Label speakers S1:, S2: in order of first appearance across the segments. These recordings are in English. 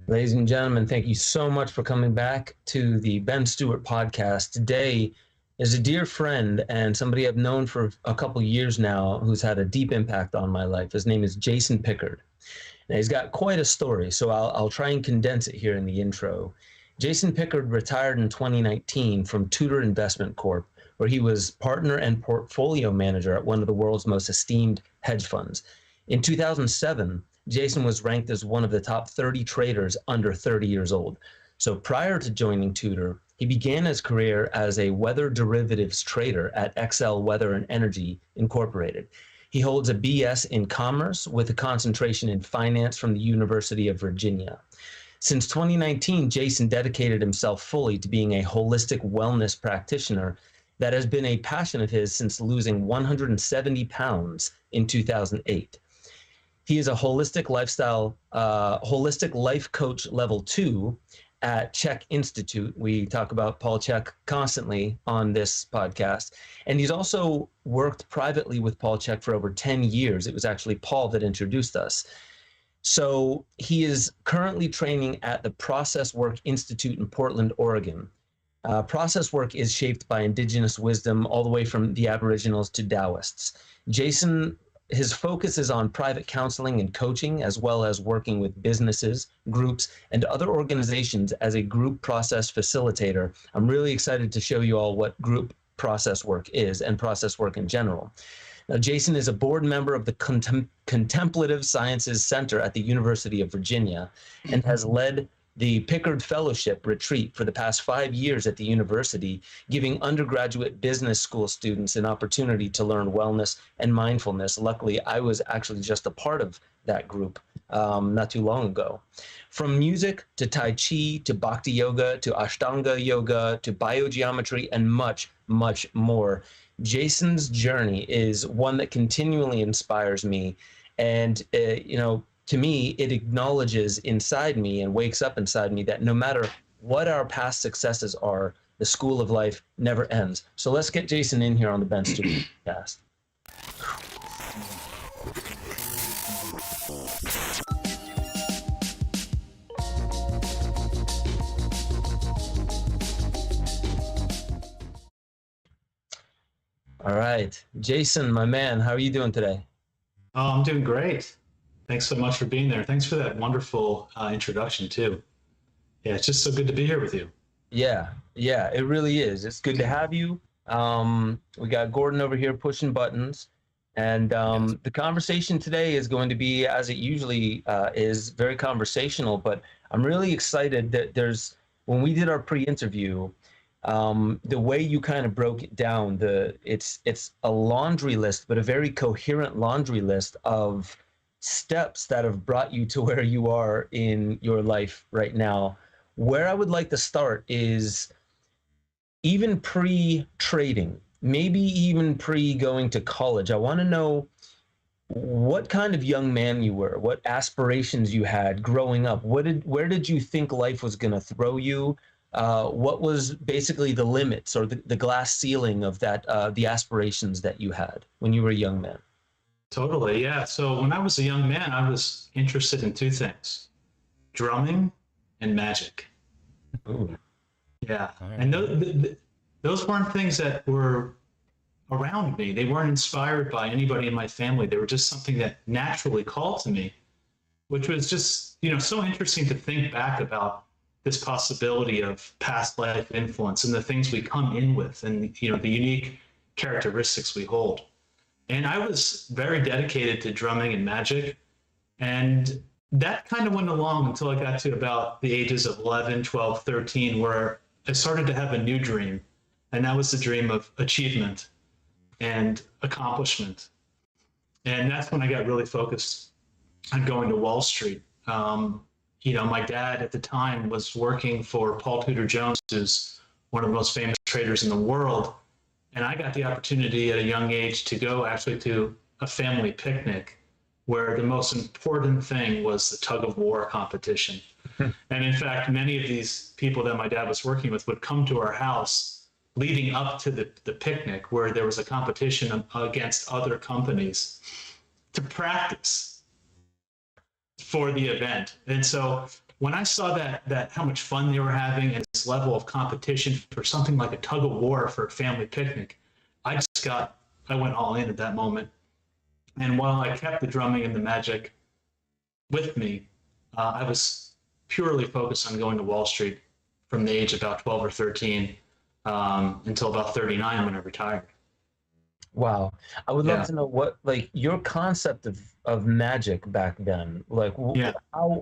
S1: Ladies and gentlemen, thank you so much for coming back to the Ben Stewart podcast. Today is a dear friend and somebody I've known for a couple years now who's had a deep impact on my life. His name is Jason Pickard. Now, he's got quite a story, so I'll try and condense it here in the intro. Jason Pickard retired in 2019 from Tudor Investment Corp, where he was partner and portfolio manager at one of the world's most esteemed hedge funds. In 2007, Jason was ranked as one of the top 30 traders under 30 years old. So prior to joining Tudor, he began his career as a weather derivatives trader at XL Weather and Energy Incorporated. He holds a BS in commerce with a concentration in finance from the University of Virginia. Since 2019, Jason dedicated himself fully to being a holistic wellness practitioner that has been a passion of his since losing 170 pounds in 2008. He is a holistic life coach level 2 at Chek Institute. We talk about Paul Chek constantly on this podcast. And he's also worked privately with Paul Chek for over 10 years. It was actually Paul that introduced us. So he is currently training at the Process Work Institute in Portland, Oregon. Process work is shaped by Indigenous wisdom all the way from the Aboriginals to Taoists. Jason, his focus is on private counseling and coaching, as well as working with businesses, groups, and other organizations as a group process facilitator. I'm really excited to show you all what group process work is and process work in general. Now, Jason is a board member of the Contemplative Sciences Center at the University of Virginia and has led the Pickard Fellowship Retreat for the past 5 years at the university, giving undergraduate business school students an opportunity to learn wellness and mindfulness. Luckily, I was actually just a part of that group not too long ago. From music to Tai Chi to Bhakti Yoga to Ashtanga Yoga to biogeometry and much, much more, Jason's journey is one that continually inspires me. And, to me, it acknowledges inside me and wakes up inside me that no matter what our past successes are, the school of life never ends. So let's get Jason in here on the Ben Stewart podcast. All right, Jason, my man, how are you doing today?
S2: Oh, I'm doing great. Thanks so much for being there. Thanks for that wonderful introduction too. Yeah, it's just so good to be here with you.
S1: Yeah, it really is. It's good to have you. We got Gordon over here pushing buttons, and
S2: Yes.
S1: the conversation today is going to be, as it usually is, very conversational, but I'm really excited that when we did our pre-interview, the way you kind of broke it down, it's a laundry list, but a very coherent laundry list of steps that have brought you to where you are in your life right now. Where I would like to start is even pre-trading, maybe even pre-going to college. I want to know what kind of young man you were, what aspirations you had growing up. Where did you think life was going to throw you? What was basically the limits or the glass ceiling of that, the aspirations that you had when you were a young man?
S2: Totally, yeah. So when I was a young man, I was interested in two things: drumming and magic.
S1: Ooh.
S2: Yeah,
S3: Right.
S2: and those weren't things that were around me. They weren't inspired by anybody in my family. They were just something that naturally called to me, which was just, so interesting to think back about this possibility of past life influence and the things we come in with and, the unique characteristics we hold. And I was very dedicated to drumming and magic. And that kind of went along until I got to about the ages of 11, 12, 13, where I started to have a new dream. And that was the dream of achievement and accomplishment. And that's when I got really focused on going to Wall Street. My dad at the time was working for Paul Tudor Jones, who's one of the most famous traders in the world. And I got the opportunity at a young age to go actually to a family picnic where the most important thing was the tug of war competition. And in fact, many of these people that my dad was working with would come to our house leading up to the picnic where there was a competition against other companies to practice for the event. And so when I saw that how much fun they were having and this level of competition for something like a tug of war for a family picnic, I went all in at that moment. And while I kept the drumming and the magic with me, I was purely focused on going to Wall Street from the age of about 12 or 13 until about 39 when I retired.
S1: Wow. I would love to know what, like, your concept of magic back then. Like,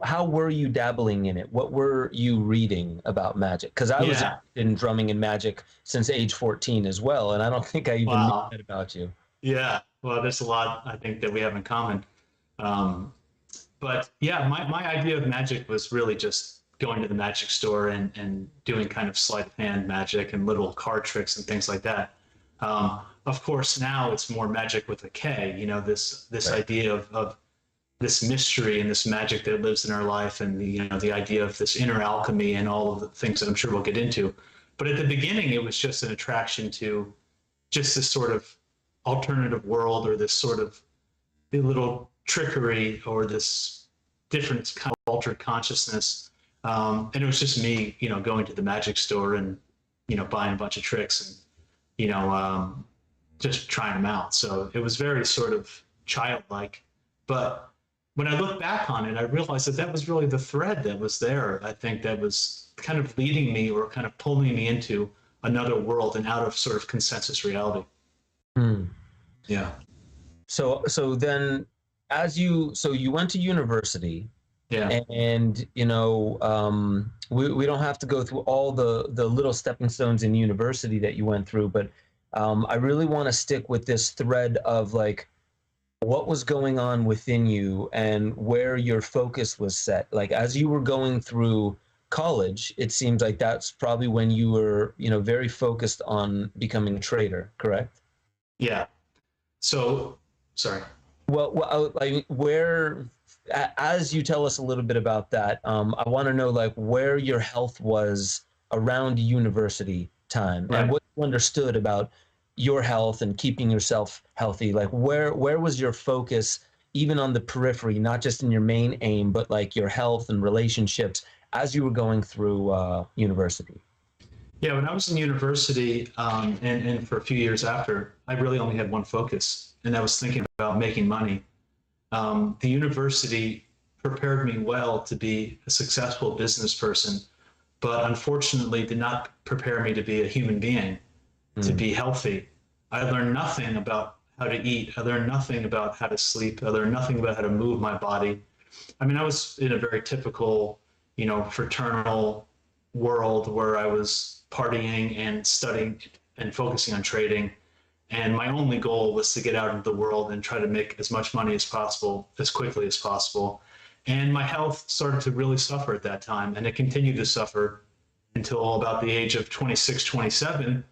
S1: how were you dabbling in it? What were you reading about magic? Because I was in drumming and magic since age 14 as well, and I don't think I even knew that about you.
S2: Yeah. Well, there's a lot, I think, that we have in common. But yeah, my idea of magic was really just going to the magic store and doing kind of sleight of hand magic and little card tricks and things like that. Of course, now it's more magic with a K, you know, this idea of this mystery and this magic that lives in our life, and the idea of this inner alchemy and all of the things that I'm sure we'll get into. But at the beginning, it was just an attraction to just this sort of alternative world, or this sort of little trickery, or this different kind of altered consciousness. And it was just me, going to the magic store and, buying a bunch of tricks and, just trying them out. So it was very sort of childlike. But when I look back on it, I realized that was really the thread that was there. I think that was kind of leading me, or kind of pulling me into another world and out of sort of consensus reality. Yeah.
S1: So then you went to university.
S2: Yeah.
S1: And we don't have to go through all the little stepping stones in university that you went through, but I really want to stick with this thread of like what was going on within you and where your focus was set. Like as you were going through college, it seems like that's probably when you were, very focused on becoming a trader, correct?
S2: Yeah. So, sorry.
S1: Well, as you tell us a little bit about that, I want to know like where your health was around university time,
S2: right,
S1: and what you understood about your health and keeping yourself healthy. Like where was your focus, even on the periphery, not just in your main aim, but like your health and relationships as you were going through university?
S2: Yeah, when I was in university, and for a few years after, I really only had one focus, and that was thinking about making money. The university prepared me well to be a successful business person, but unfortunately did not prepare me to be a human being, to be healthy. I learned nothing about how to eat. I learned nothing about how to sleep. I learned nothing about how to move my body. I mean, I was in a very typical, fraternal world where I was partying and studying and focusing on trading. And my only goal was to get out into the world and try to make as much money as possible, as quickly as possible. And my health started to really suffer at that time. And it continued to suffer until about the age of 26, 27,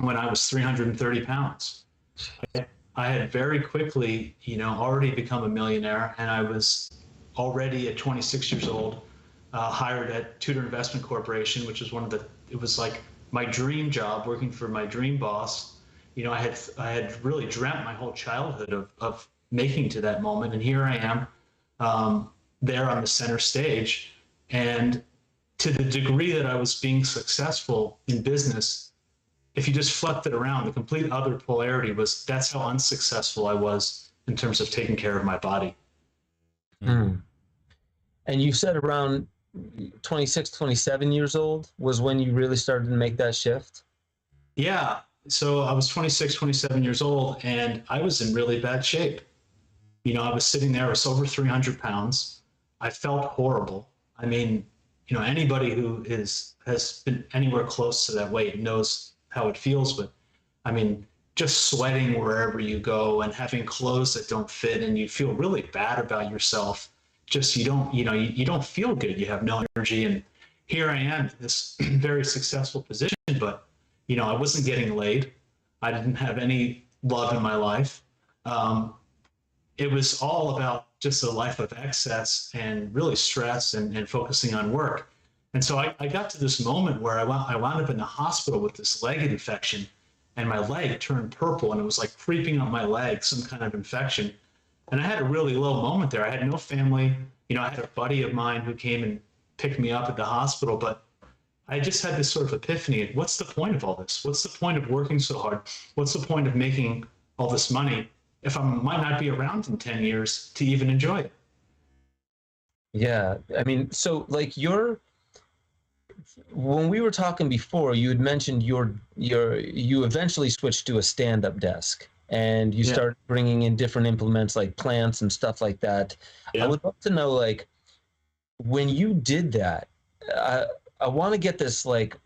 S2: when I was 330 pounds. I had very quickly, already become a millionaire. And I was already at 26 years old, hired at Tudor Investment Corporation, which was it was like my dream job, working for my dream boss. I had really dreamt my whole childhood of making to that moment, and here I am, there on the center stage. And to the degree that I was being successful in business, if you just flipped it around, the complete other polarity was that's how unsuccessful I was in terms of taking care of my body.
S1: And you said around 26, 27 years old was when you really started to make that shift?
S2: Yeah. So I was 26, 27 years old, and I was in really bad shape. I was sitting there, I was over 300 pounds. I felt horrible. I mean, anybody who has been anywhere close to that weight knows how it feels, but I mean, just sweating wherever you go and having clothes that don't fit, and you feel really bad about yourself. Just, you don't feel good. You have no energy. And here I am in this very successful position, but I wasn't getting laid. I didn't have any love in my life. It was all about just a life of excess and really stress and focusing on work. And so I got to this moment where I wound up in the hospital with this leg infection, and my leg turned purple, and it was like creeping up my leg, some kind of infection. And I had a really low moment there. I had no family. I had a buddy of mine who came and picked me up at the hospital, but I just had this sort of epiphany. What's the point of all this? What's the point of working so hard? What's the point of making all this money if I might not be around in 10 years to even enjoy it?
S1: Yeah. I mean, so like when we were talking before, you had mentioned you eventually switched to a stand-up desk and you started bringing in different implements like plants and stuff like that. I would love to know, like, when you did that, I want to get this like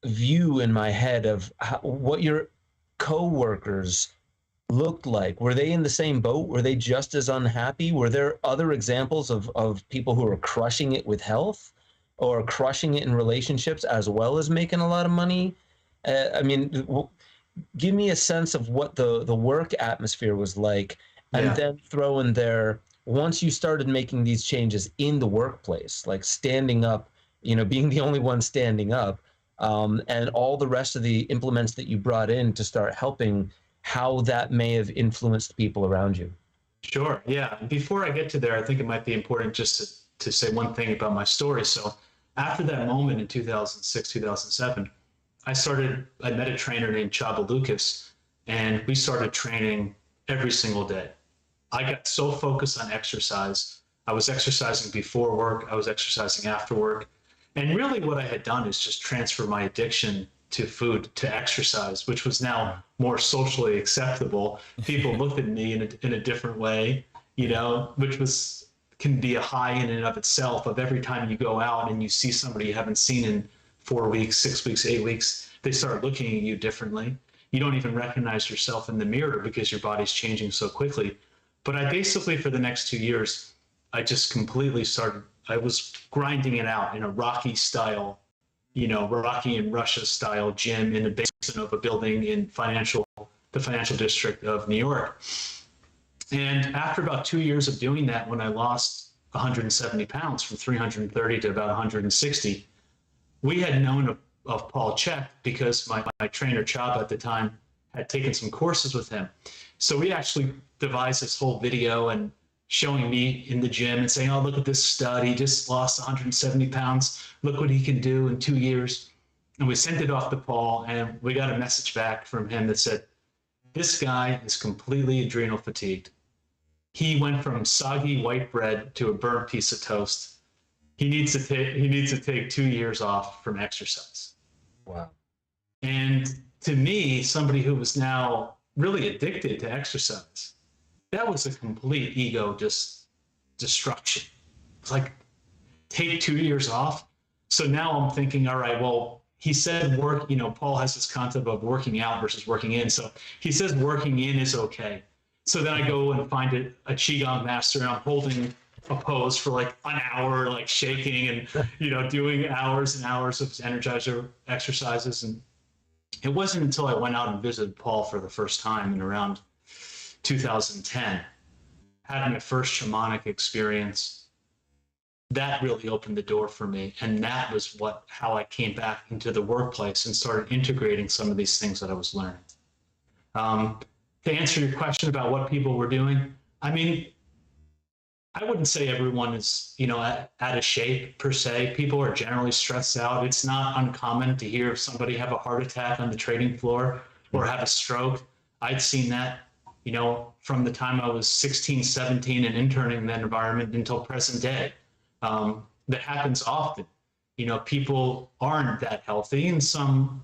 S1: view in my head of what your co-workers looked like. Were they in the same boat? Were they just as unhappy? Were there other examples of people who are crushing it with health or crushing it in relationships as well as making a lot of money? I mean, give me a sense of what the work atmosphere was like, and then throw in there, once you started making these changes in the workplace, like standing up, being the only one standing up, and all the rest of the implements that you brought in to start helping, how that may have influenced people around you.
S2: Sure. Yeah. Before I get to there, I think it might be important just to say one thing about my story. So after that moment in 2006, 2007, I met a trainer named Chaba Lucas, and we started training every single day. I got so focused on exercise. I was exercising before work. I was exercising after work. And really what I had done is just transfer my addiction to food to exercise, which was now more socially acceptable. People looked at me in a different way, which can be a high in and of itself, of every time you go out and you see somebody you haven't seen in 4 weeks, 6 weeks, 8 weeks, they start looking at you differently. You don't even recognize yourself in the mirror because your body's changing so quickly. But I basically, for the next 2 years, I just completely I was grinding it out in a Rocky style, Rocky and Russia style gym in the basement of a building in the financial district of New York. And after about 2 years of doing that, when I lost 170 pounds from 330 to about 160, we had known of Paul Chek because my trainer Chaba at the time had taken some courses with him. So we actually devised this whole video and showing me in the gym and saying, oh, look at this stud. He just lost 170 pounds. Look what he can do in 2 years. And we sent it off to Paul, and we got a message back from him that said, this guy is completely adrenal fatigued. He went from soggy white bread to a burnt piece of toast. He needs to take 2 years off from exercise.
S1: Wow. And
S2: to me, somebody who was now really addicted to exercise, that was a complete ego destruction. It's like, take 2 years off. So now I'm thinking, all right, well, he said Paul has this concept of working out versus working in. So he says working in is okay. So then I go and find a Qigong master, and I'm holding a pose for like an hour, like shaking and, doing hours and hours of energizer exercises. And it wasn't until I went out and visited Paul for the first time in around 2010, had my first shamanic experience, that really opened the door for me. And that was how I came back into the workplace and started integrating some of these things that I was learning. To answer your question about what people were doing, I mean, I wouldn't say everyone is, out of shape per se. People are generally stressed out. It's not uncommon to hear somebody have a heart attack on the trading floor or have a stroke. I'd seen that, from the time I was 16, 17 and interning in that environment until present day. That happens often. People aren't that healthy, and some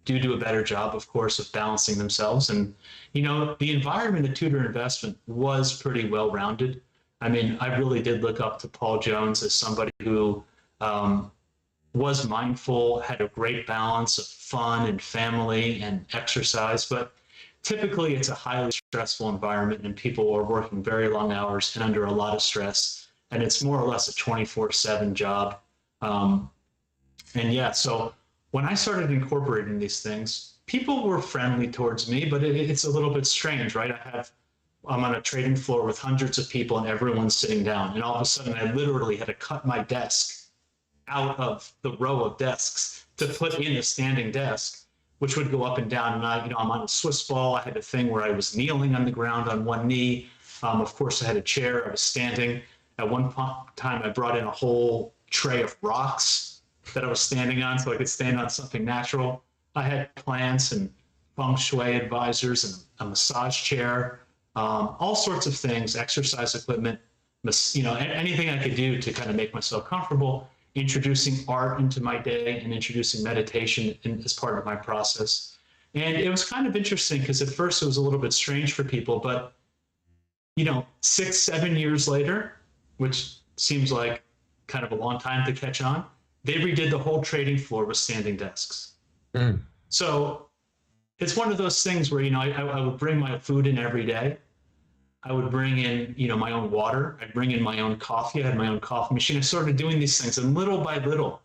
S2: do a better job, of course, of balancing themselves. And, the environment at Tudor Investment was pretty well-rounded. I mean, I really did look up to Paul Jones as somebody who was mindful, had a great balance of fun and family and exercise, but typically it's a highly stressful environment and people are working very long hours and under a lot of stress, and it's more or less a 24/7 job. So when I started incorporating these things, people were friendly towards me, but it's a little bit strange, right? I'm on a trading floor with hundreds of people and everyone's sitting down. And all of a sudden I literally had to cut my desk out of the row of desks to put in a standing desk, which would go up and down. And I'm on a Swiss ball. I had a thing where I was kneeling on the ground on one knee. Of course I had a chair, I was standing. At one time, I brought in a whole tray of rocks that I was standing on so I could stand on something natural. I had plants and feng shui advisors and a massage chair, all sorts of things, exercise equipment, anything I could do to kind of make myself comfortable, introducing art into my day and introducing meditation as part of my process. And it was kind of interesting because at first it was a little bit strange for people, but 6-7 years later, which seems like kind of a long time to catch on, they redid the whole trading floor with standing desks. Mm. So it's one of those things where, I would bring my food in every day. I would bring in, my own water. I'd bring in my own coffee. I had my own coffee machine. I started doing these things, and little by little,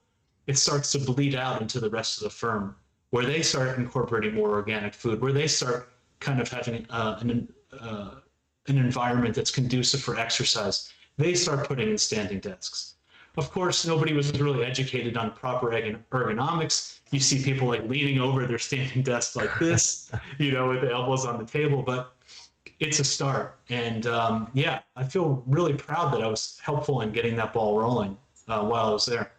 S2: it starts to bleed out into the rest of the firm, where they start incorporating more organic food, where they start kind of having an environment that's conducive for exercise. They start putting in standing desks. Of course, nobody was really educated on proper ergonomics. You see people like leaning over their standing desks like this, with the elbows on the table, but it's a start. And I feel really proud that I was helpful in getting that ball rolling while I was there.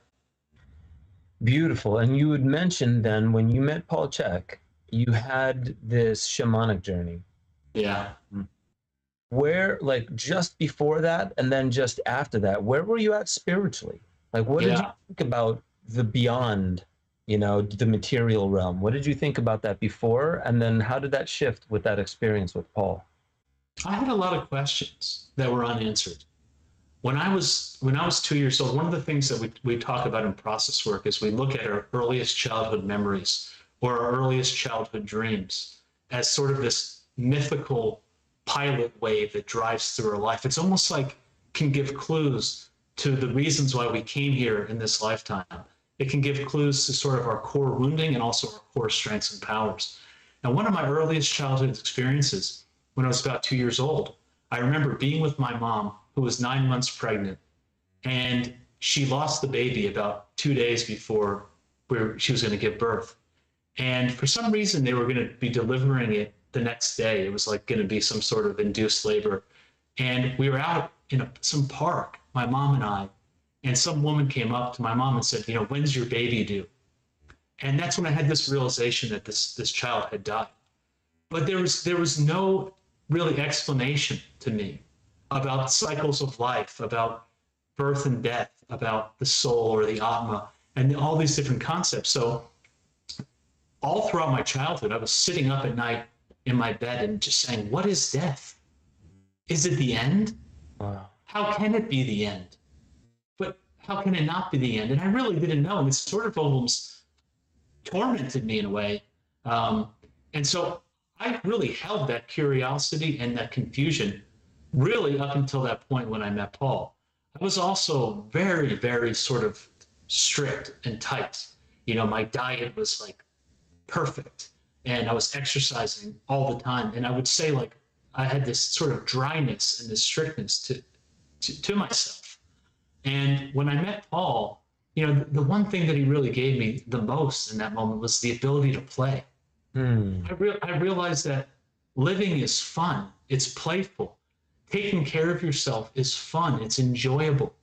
S1: Beautiful. And you had mentioned then when you met Paul Chek, you had this shamanic journey.
S2: Yeah.
S1: Where, just before that and then just after that, where were you at spiritually? What did you think about the beyond, the material realm? What did you think about that before? And then how did that shift with that experience with Paul?
S2: I had a lot of questions that were unanswered. When I was 2 years old, one of the things that we talk about in process work is we look at our earliest childhood memories or our earliest childhood dreams as sort of this mythical pilot wave that drives through our life. It's almost like can give clues to the reasons why we came here in this lifetime. It can give clues to sort of our core wounding and also our core strengths and powers. Now, one of my earliest childhood experiences when I was about 2 years old, I remember being with my mom, who was 9 months pregnant, and she lost the baby about 2 days before she was going to give birth. And for some reason, they were going to be delivering it the next day. It was like going to be some sort of induced labor. And we were out in some park, my mom and I, and some woman came up to my mom and said, when's your baby due? And that's when I had this realization that this child had died. But there was no really explanation to me about cycles of life, about birth and death, about the soul or the Atma, and all these different concepts. So all throughout my childhood, I was sitting up at night in my bed and just saying, what is death? Is it the end?
S1: Wow.
S2: How can it be the end? But how can it not be the end? And I really didn't know. And it sort of almost tormented me in a way. And so I really held that curiosity and that confusion really up until that point when I met Paul. I was also very, very sort of strict and tight. My diet was perfect. And I was exercising all the time. And I would say I had this sort of dryness and this strictness to myself. And when I met Paul, the one thing that he really gave me the most in that moment was the ability to play. I realized that living is fun. It's playful. Taking care of yourself is fun. It's enjoyable.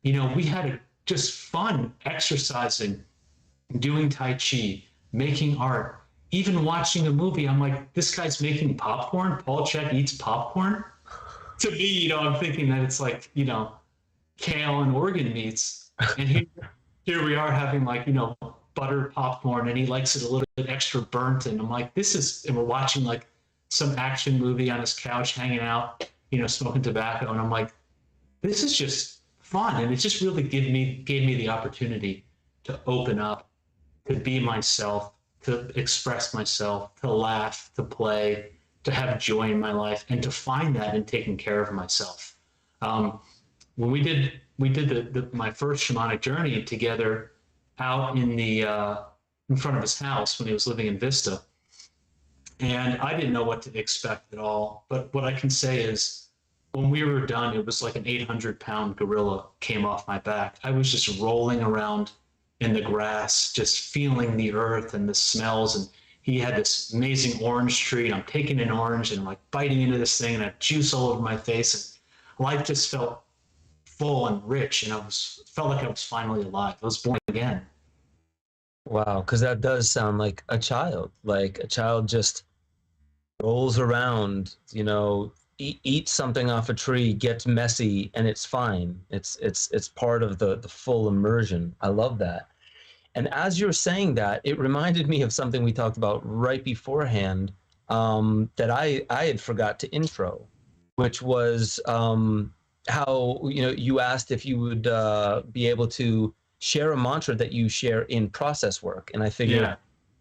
S2: We had just fun exercising, doing Tai Chi, making art, even watching a movie. I'm like, this guy's making popcorn. Paul Chek eats popcorn. To me, I'm thinking that it's kale and organ meats. And here we are having butter popcorn, and he likes it a little bit extra burnt. And I'm like, and we're watching some action movie on his couch, hanging out, smoking tobacco. And I'm like, this is just fun. And it just really gave me the opportunity to open up, to be myself, to express myself, to laugh, to play, to have joy in my life, and to find that in taking care of myself. When we did my first shamanic journey together out in front of his house when he was living in Vista, and I didn't know what to expect at all. But what I can say is, when we were done, it was like an 800-pound gorilla came off my back. I was just rolling around in the grass, just feeling the earth and the smells. And he had this amazing orange tree, and I'm taking an orange and I'm biting into this thing, and I have juice all over my face, and life just felt full and rich, and felt like I was finally alive. I was born again.
S1: Wow, because that does sound like a child just rolls around, eats something off a tree, gets messy, and it's fine. It's part of the full immersion. I love that. And as you're saying that, it reminded me of something we talked about right beforehand, that I had forgot to intro, which was, how you asked if you would be able to share a mantra that you share in process work, and I figured
S2: Yeah.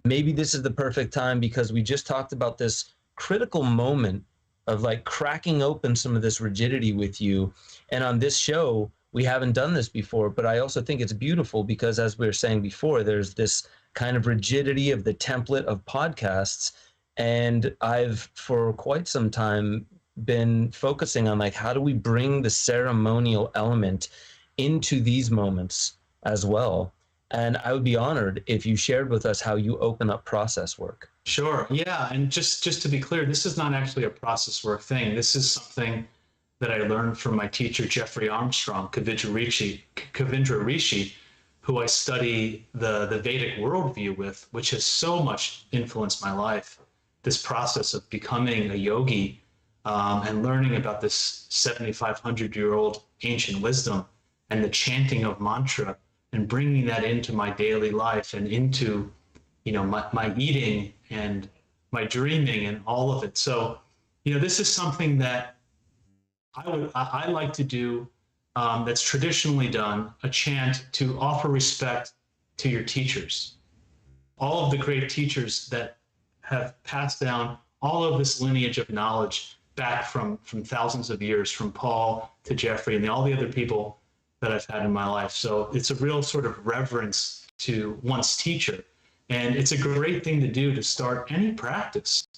S1: maybe this is the perfect time because we just talked about this critical moment of like cracking open some of this rigidity with you, and on this show we haven't done this before, but I also think it's beautiful because, as we were saying before, there's this kind of rigidity of the template of podcasts. And I've, for quite some time, been focusing on like, how do we bring the ceremonial element into these moments as well? And I would be honored if you shared with us how you open up process work.
S2: Sure. Yeah. And just to be clear, this is not actually a process work thing. This is something that I learned from my teacher, Jeffrey Armstrong, Kavindra Rishi, who I study the Vedic worldview with, which has so much influenced my life. This process of becoming a yogi, and learning about this 7,500-year-old ancient wisdom and the chanting of mantra and bringing that into my daily life and into, my eating and my dreaming and all of it. So, this is something that I like to do, that's traditionally done, a chant to offer respect to your teachers. All of the great teachers that have passed down all of this lineage of knowledge back from thousands of years, from Paul to Jeffrey and all the other people that I've had in my life. So it's a real sort of reverence to one's teacher. And it's a great thing to do to start any practice,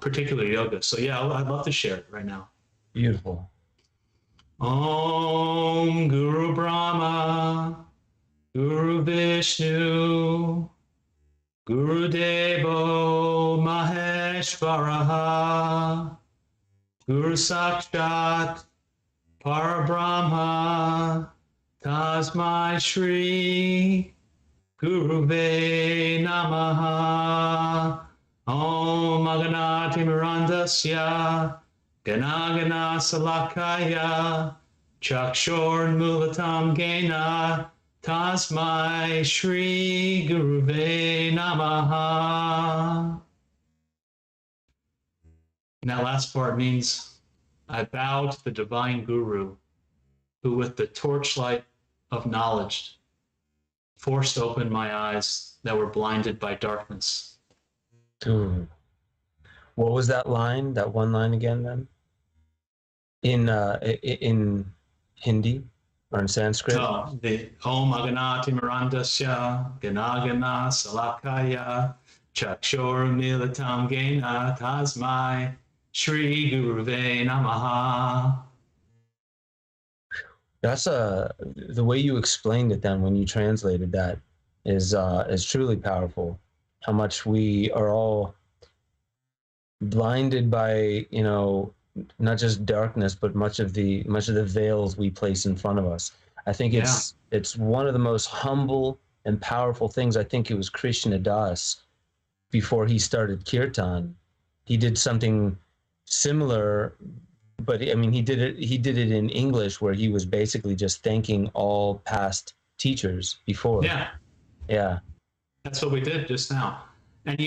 S2: particularly yoga. So yeah, I'd love to share it right now.
S1: Beautiful.
S2: Om Guru Brahma, Guru Vishnu, Guru Devo Maheshvaraha, Guru Sakshat Parabrahma, Tasmai Shri Guruve Namaha. Om Aganati Mirandasya Ganagana Salakaya Chakshor Mulatam Gena Tasmai Shri Guruve Namaha. And that last part means I bow to the divine guru who, with the torchlight of knowledge, forced open my eyes that were blinded by darkness.
S1: What was that line? That one line again, then? In Hindi or in Sanskrit?
S2: So the Om Aganati Mirandasya Ganagana Salakaya Chakshor Milatam Gena Tasmai Shri Guruve Namaha.
S1: That's the way you explained it then when you translated that is truly powerful. How much we are all blinded by, not just darkness, but much of the veils we place in front of us. I think it's one of the most humble and powerful things. I think it was Krishna Das, before he started kirtan, he did something similar, but I mean he did it in English, where he was basically just thanking all past teachers before. Yeah.
S2: That's what we did just now. And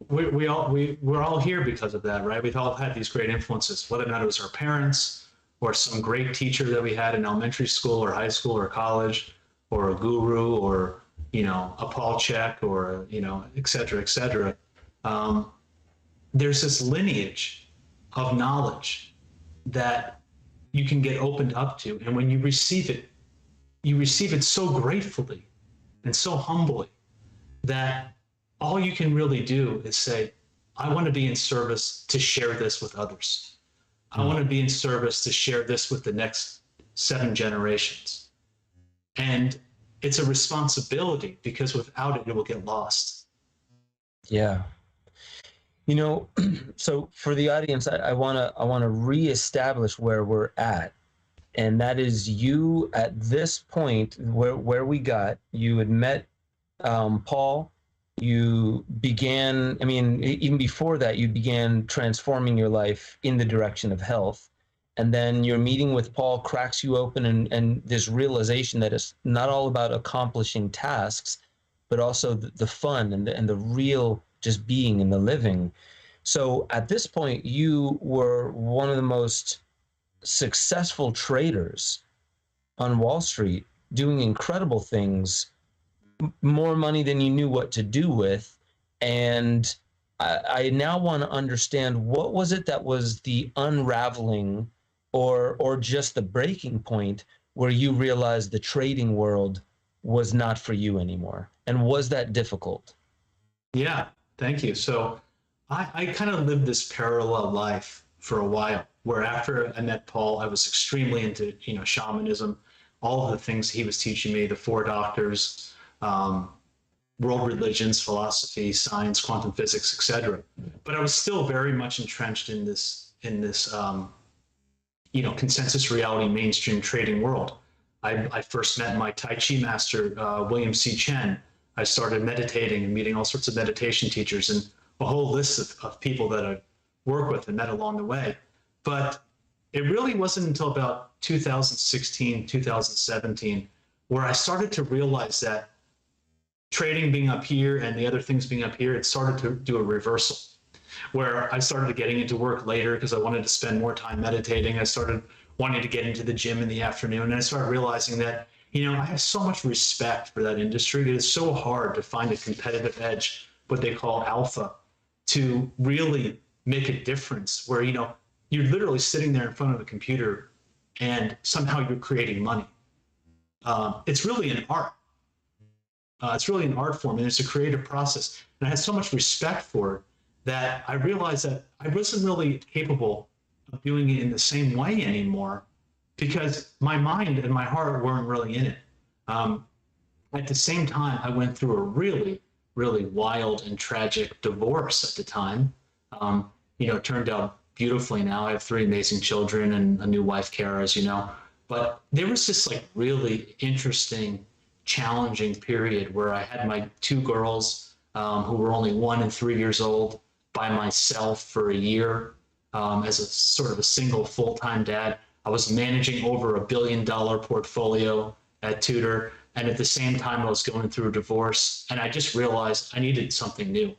S2: we're all here because of that, right? We've all had these great influences, whether or not it was our parents or some great teacher that we had in elementary school or high school or college, or a guru, or a Paul Chek, or et cetera, et cetera. There's this lineage of knowledge that you can get opened up to, and when you receive it so gratefully and so humbly that all you can really do is say, I want to be in service to share this with others. I want to be in service to share this with the next 7 generations. And it's a responsibility, because without it, it will get lost.
S1: Yeah. So for the audience, I want to reestablish where we're at. And that is you at this point where we got, you had met Paul, you began, I mean, even before that, you began transforming your life in the direction of health. And then your meeting with Paul cracks you open, and this realization that it's not all about accomplishing tasks, but also the fun and the real just being and the living. So at this point, you were one of the most successful traders on Wall Street, doing incredible things, more money than you knew what to do with. And I now want to understand, what was it that was the unraveling or just the breaking point where you realized the trading world was not for you anymore? And was that difficult?
S2: Yeah, thank you. So I kind of lived this parallel life for a while, where after I met Paul, I was extremely into, shamanism, all of the things he was teaching me, the four doctors, world religions, philosophy, science, quantum physics, etc. But I was still very much entrenched in this consensus reality mainstream trading world. I first met my Tai Chi master, William C. Chen. I started meditating and meeting all sorts of meditation teachers and a whole list of people that I work with and met along the way. But it really wasn't until about 2016, 2017, where I started to realize that trading being up here and the other things being up here, it started to do a reversal, where I started getting into work later because I wanted to spend more time meditating. I started wanting to get into the gym in the afternoon, and I started realizing that, I have so much respect for that industry. It is so hard to find a competitive edge, what they call alpha, to really make a difference, where, you're literally sitting there in front of a computer and somehow you're creating money. It's really an art. It's really an art form, and it's a creative process. And I had so much respect for it that I realized that I wasn't really capable of doing it in the same way anymore, because my mind and my heart weren't really in it. At the same time, I went through a really, really wild and tragic divorce at the time. It turned out beautifully now. I have 3 amazing children and a new wife, Kara, as you know. But there was this really interesting, challenging period where I had my 2 girls who were only 1 and 3 years old by myself for a year as a sort of a single full-time dad. I was managing over $1 billion portfolio at Tudor, and at the same time I was going through a divorce, and I just realized I needed something new.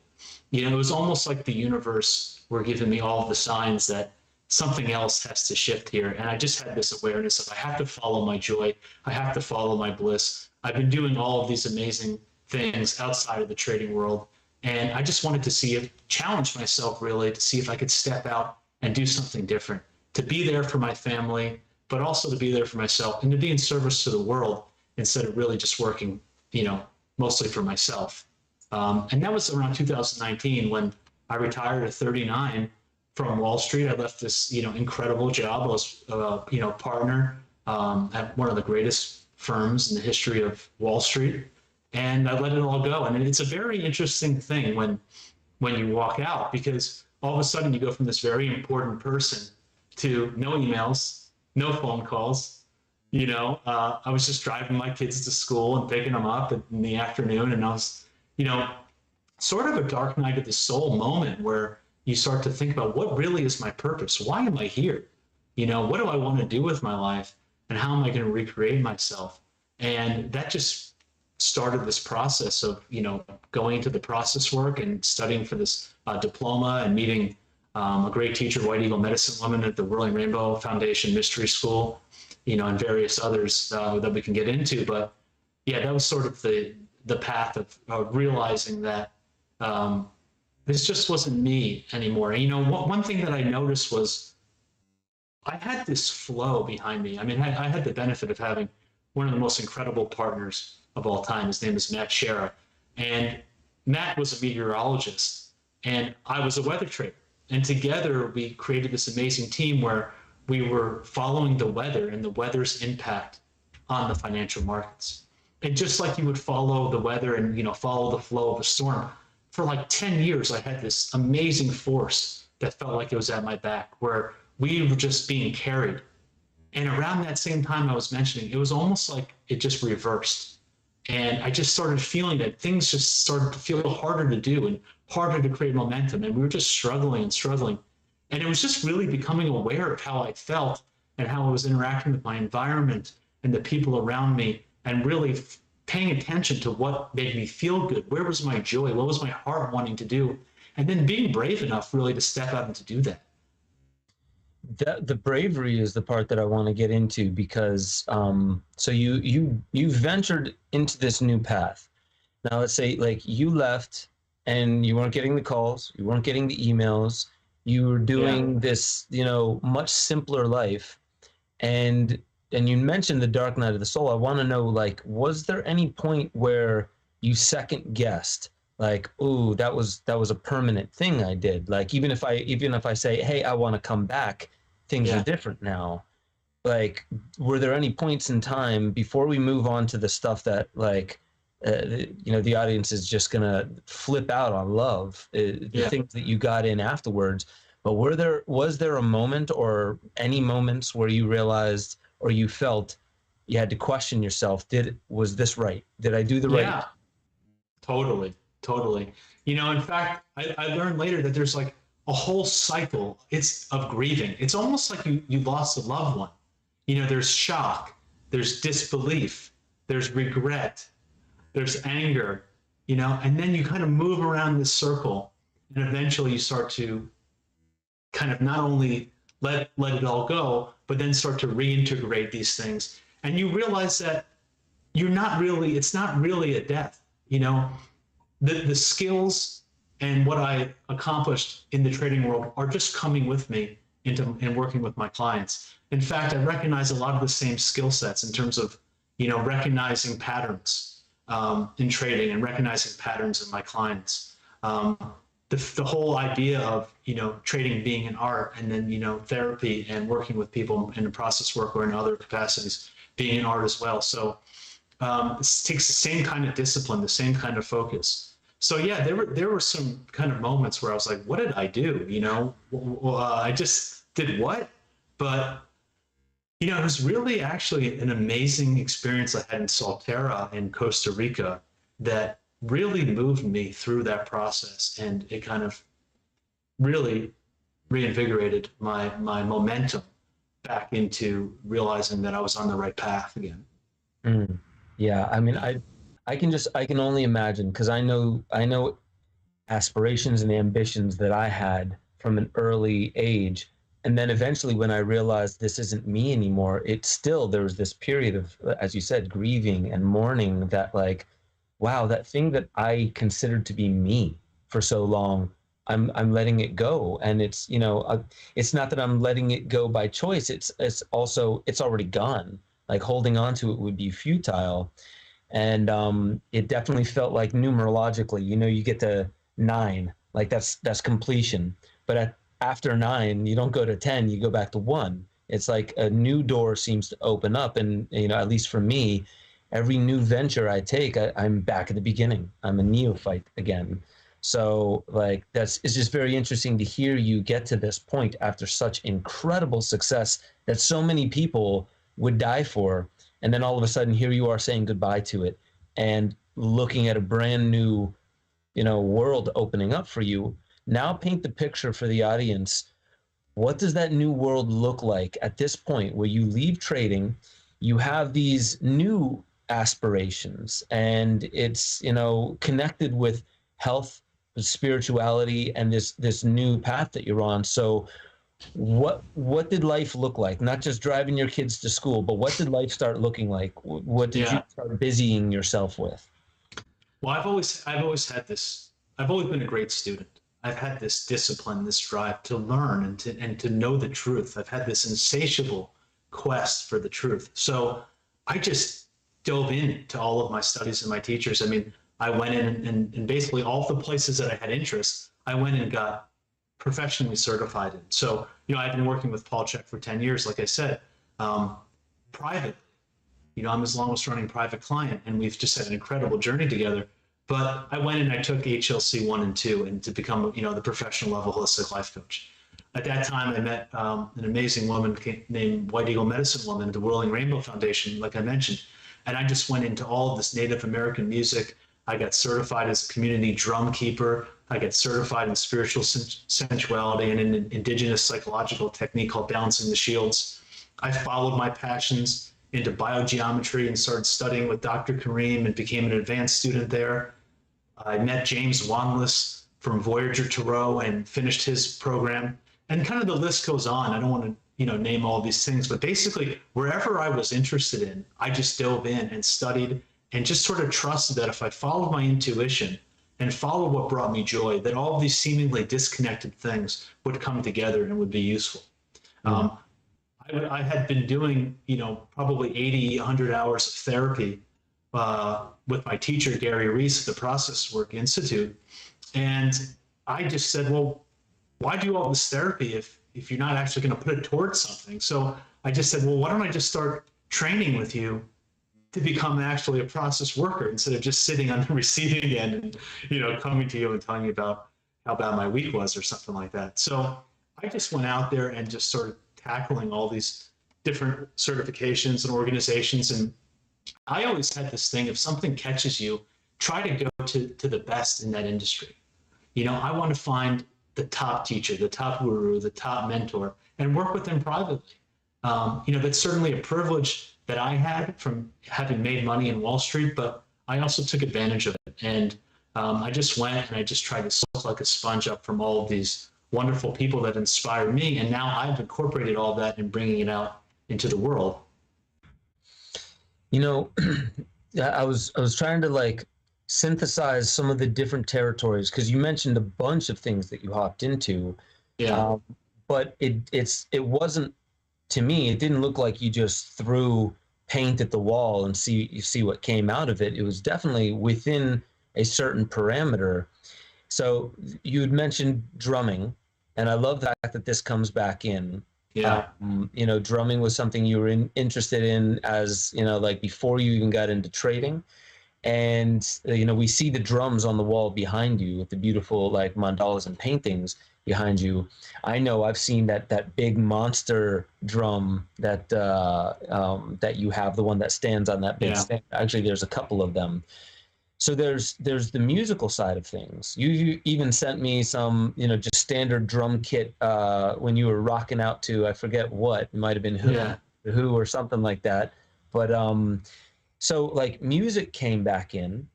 S2: It was almost like the universe were giving me all of the signs that something else has to shift here. And I just had this awareness of, I have to follow my joy. I have to follow my bliss. I've been doing all of these amazing things outside of the trading world. And I just wanted to challenge myself really, to see if I could step out and do something different, to be there for my family, but also to be there for myself and to be in service to the world instead of really just working, mostly for myself. And that was around 2019 when I retired at 39 from Wall Street. I left this, incredible job. I was, partner at one of the greatest firms in the history of Wall Street, and I let it all go. And it's a very interesting thing when you walk out, because all of a sudden you go from this very important person to no emails, no phone calls. I was just driving my kids to school and picking them up in the afternoon, and I was, sort of a dark night of the soul moment where you start to think about, what really is my purpose? Why am I here? What do I want to do with my life? And how am I going to recreate myself? And that just started this process of, going into the process work and studying for this diploma and meeting a great teacher, White Eagle Medicine Woman at the Whirling Rainbow Foundation Mystery School, and various others that we can get into. But yeah, that was sort of the path of realizing that this just wasn't me anymore. One thing that I noticed was I had this flow behind me. I mean, I had the benefit of having one of the most incredible partners of all time. His name is Matt Shera. And Matt was a meteorologist, and I was a weather trader. And together we created this amazing team where we were following the weather and the weather's impact on the financial markets. And just like you would follow the weather and, follow the flow of a storm, for like 10 years, I had this amazing force that felt like it was at my back, where we were just being carried And around that same time I was mentioning, it was almost like it just reversed. And I just started feeling that things just started to feel harder to do and harder to create momentum. And we were just struggling and struggling. And it was just really becoming aware of how I felt and how I was interacting with my environment and the people around me, and really paying attention to what made me feel good. Where was my joy? What was my heart wanting to do? And then being brave enough really to step out and to do that.
S1: The bravery is the part that I want to get into, because so you ventured into this new path. Now let's say like you left and you weren't getting the calls, you weren't getting the emails, you were doing this, you know, much simpler life, and you mentioned the dark night of the soul. I want to know, like, was there any point where you second guessed, like, oh, that was a permanent thing I did? Like, even if I say, hey, I want to come back, things are different now. Like, were there any points in time before we move on to the stuff that, like, you know, the audience is just gonna flip out on love, the things that you got in afterwards? But was there a moment or any moments where you realized or you felt you had to question yourself? Was this right? Did I do the right?
S2: Yeah, totally. You know, in fact, I learned later that there's like a whole cycle of grieving. It's almost like you lost a loved one. You know, there's shock, there's disbelief, there's regret, there's anger, you know, and then you kind of move around this circle, and eventually you start to kind of not only let it all go, but then start to reintegrate these things. And you realize that it's not really a death. You know, the skills and what I accomplished in the trading world are just coming with me and working with my clients. In fact, I recognize a lot of the same skill sets in terms of, you know, recognizing patterns in trading and recognizing patterns in my clients. The whole idea of, you know, trading being an art, and then, you know, therapy and working with people in a process work or in other capacities being an art as well. So it takes the same kind of discipline, the same kind of focus. So yeah, there were some kind of moments where I was like, what did I do? You know, I just did what? But, you know, it was really actually an amazing experience I had in Solterra in Costa Rica that really moved me through that process, and it kind of really reinvigorated my momentum back into realizing that I was on the right path again.
S1: Yeah, I mean, I can only imagine, because I know aspirations and ambitions that I had from an early age, and then eventually when I realized this isn't me anymore, there was this period of, as you said, grieving and mourning, that like, wow, that thing that I considered to be me for so long, I'm letting it go. And it's, you know, it's not that I'm letting it go by choice. It's already gone. Like, holding on to it would be futile. And it definitely felt like numerologically, you know, you get to 9, like that's completion. But after 9, you don't go to 10, you go back to 1. It's like a new door seems to open up. And, you know, at least for me, every new venture I take, I'm back at the beginning. I'm a neophyte again. So like, it's just very interesting to hear you get to this point after such incredible success that so many people would die for. And then all of a sudden, here you are saying goodbye to it and looking at a brand new, you know, world opening up for you. Now paint the picture for the audience. What does that new world look like at this point where you leave trading, you have these new aspirations, and it's, you know, connected with health, spirituality, and this new path that you're on? So what did life look like? Not just driving your kids to school, but what did life start looking like? What did you start busying yourself with?
S2: Well, I've always had this. I've always been a great student. I've had this discipline, this drive to learn and to know the truth. I've had this insatiable quest for the truth. So I just dove into all of my studies and my teachers. I mean, I went in and basically all the places that I had interest, I went and got professionally certified in. So, you know, I've been working with Paul Chek for 10 years, like I said, private. You know, I'm his longest running private client, and we've just had an incredible journey together. But I went and I took HLC 1 and 2 and to become, you know, the professional level holistic life coach. At that time, I met an amazing woman named White Eagle Medicine Woman at the Whirling Rainbow Foundation, like I mentioned. And I just went into all of this Native American music. I got certified as a community drum keeper. I got certified in spiritual sensuality and in an indigenous psychological technique called balancing the shields. I followed my passions into biogeometry and started studying with Dr. Kareem and became an advanced student there. I met James Wanless from Voyager Tarot and finished his program. And kind of the list goes on. I don't want to, name all these things, but basically wherever I was interested in, I just dove in and studied and just sort of trusted that if I followed my intuition and followed what brought me joy, that all of these seemingly disconnected things would come together and would be useful. Mm-hmm. I had been doing, probably 80, 100 hours of therapy with my teacher, Gary Reese at the Process Work Institute. And I just said, well, why do all this therapy if you're not actually going to put it towards something? So I just said, well, why don't I just start training with you to become actually a process worker instead of just sitting on the receiving end and, coming to you and telling you about how bad my week was or something like that. So I just went out there and just started tackling all these different certifications and organizations. And I always had this thing, if something catches you, try to go to the best in that industry. I want to find the top teacher, the top guru, the top mentor, and work with them privately. That's certainly a privilege that I had from having made money in Wall Street, but I also took advantage of it. And I just went and I just tried to soak like a sponge up from all of these wonderful people that inspire me. And now I've incorporated all that and bringing it out into the world.
S1: I was trying to synthesize some of the different territories, because you mentioned a bunch of things that you hopped into.
S2: Yeah.
S1: But it wasn't, to me, it didn't look like you just threw paint at the wall and see what came out of it. It was definitely within a certain parameter. So you had mentioned drumming, and I love the fact that this comes back in.
S2: Yeah.
S1: Drumming was something you were interested in as, before you even got into trading. And, we see the drums on the wall behind you with the beautiful mandalas and paintings behind you. I know I've seen that big monster drum that you have, the one that stands on that big stand. Actually, there's a couple of them. So there's the musical side of things. You even sent me some, just standard drum kit when you were rocking out to, I forget what, it might have been Who or something like that. But so music came back in,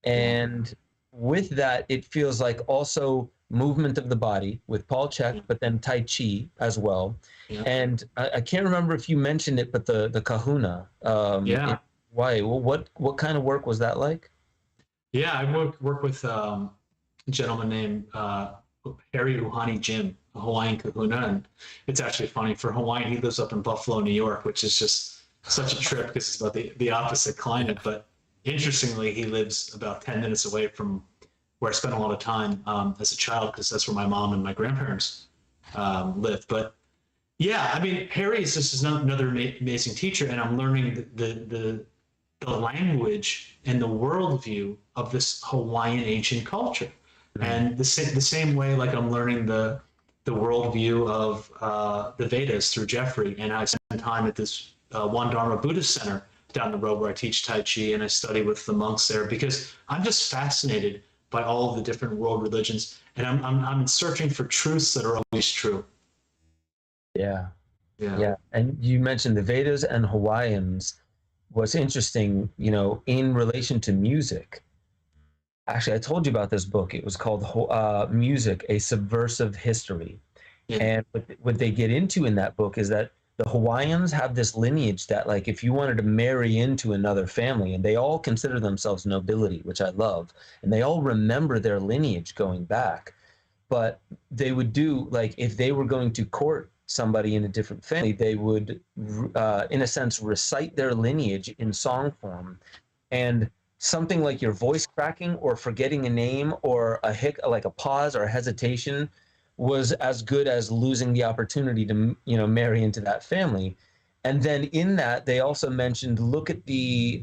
S1: and with that, it feels like also movement of the body with Paul Chek, but then Tai Chi as well. Yeah. And I can't remember if you mentioned it, but the Kahuna. Why? Well, what kind of work was that like?
S2: Yeah, I work with a gentleman named Harry Uhani Jim, a Hawaiian Kahuna, and it's actually funny. For Hawaiian, he lives up in Buffalo, New York, which is just such a trip because it's about the opposite climate. But interestingly, he lives about 10 minutes away from where I spent a lot of time as a child, because that's where my mom and my grandparents lived. But yeah, I mean, Harry is just another amazing teacher, and I'm learning the language and the worldview of this Hawaiian ancient culture. Mm-hmm. And the same way, I'm learning the worldview of the Vedas through Jeffrey. And I spend time at this One Dharma Buddhist Center down the road where I teach Tai Chi and I study with the monks there, because I'm just fascinated by all of the different world religions, and I'm searching for truths that are always true.
S1: Yeah. And you mentioned the Vedas and Hawaiians. What's interesting, in relation to music. Actually, I told you about this book. It was called Music: A Subversive History. Yeah. And what they get into in that book is that the Hawaiians have this lineage that, if you wanted to marry into another family, and they all consider themselves nobility, which I love, and they all remember their lineage going back, but they would do, if they were going to court somebody in a different family, they would, in a sense, recite their lineage in song form. And something like your voice cracking or forgetting a name or a pause or a hesitation was as good as losing the opportunity to, marry into that family. And then in that, they also mentioned, look at the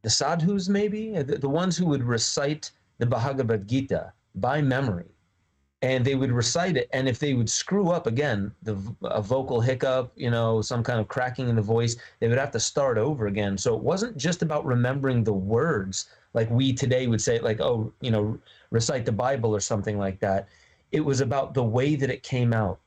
S1: sadhus, maybe, the ones who would recite the Bhagavad Gita by memory, and they would recite it. And if they would screw up again, a vocal hiccup, some kind of cracking in the voice, they would have to start over again. So it wasn't just about remembering the words like we today would say, like, oh, recite the Bible or something like that. It was about the way that it came out,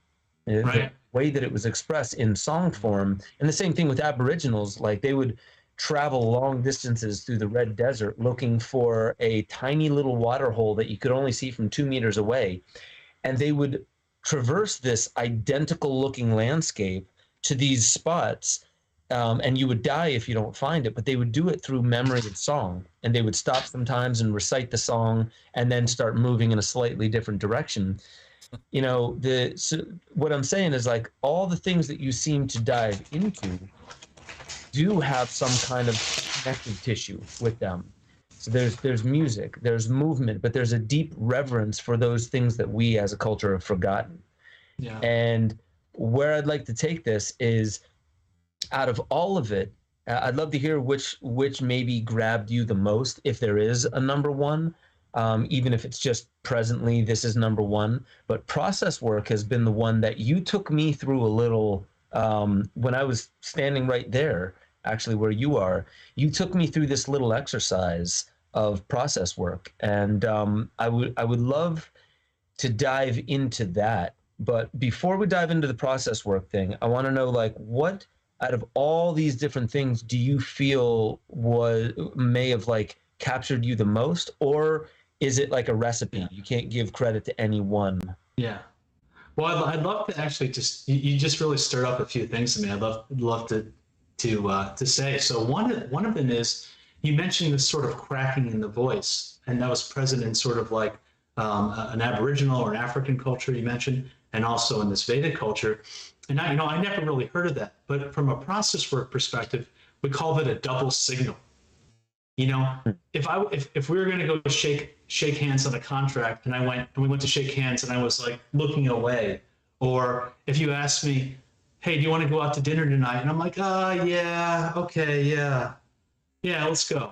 S2: Right.
S1: the way that it was expressed in song form. And the same thing with Aboriginals, like they would travel long distances through the Red Desert looking for a tiny little water hole that you could only see from 2 meters away. And they would traverse this identical looking landscape to these spots. And you would die if you don't find it, but they would do it through memory of song. And they would stop sometimes and recite the song and then start moving in a slightly different direction. So what I'm saying is, like, all the things that you seem to dive into do have some kind of connective tissue with them. So there's music, there's movement, but there's a deep reverence for those things that we as a culture have forgotten.
S2: Yeah.
S1: And where I'd like to take this is, out of all of it, I'd love to hear which maybe grabbed you the most, if there is a number one, even if it's just presently this is number one. But process work has been the one that you took me through a little, when I was standing right there, actually where you are. You took me through this little exercise of process work, and I would love to dive into that. But before we dive into the process work thing, I want to know, like, what out of all these different things do you feel may have like captured you the most, or is it like a recipe? You can't give credit to any one.
S2: Yeah. Well, I'd love to actually you just really stirred up a few things to me. I'd love to say. So one of them is, you mentioned this sort of cracking in the voice, and that was present in sort of like an Aboriginal or an African culture you mentioned, and also in this Vedic culture. And I never really heard of that, but from a process work perspective, we call it a double signal. If we were going to go shake hands on a contract, and we went to shake hands, and I was like looking away, or if you asked me, hey, do you want to go out to dinner tonight? And I'm like, yeah, okay, yeah, let's go.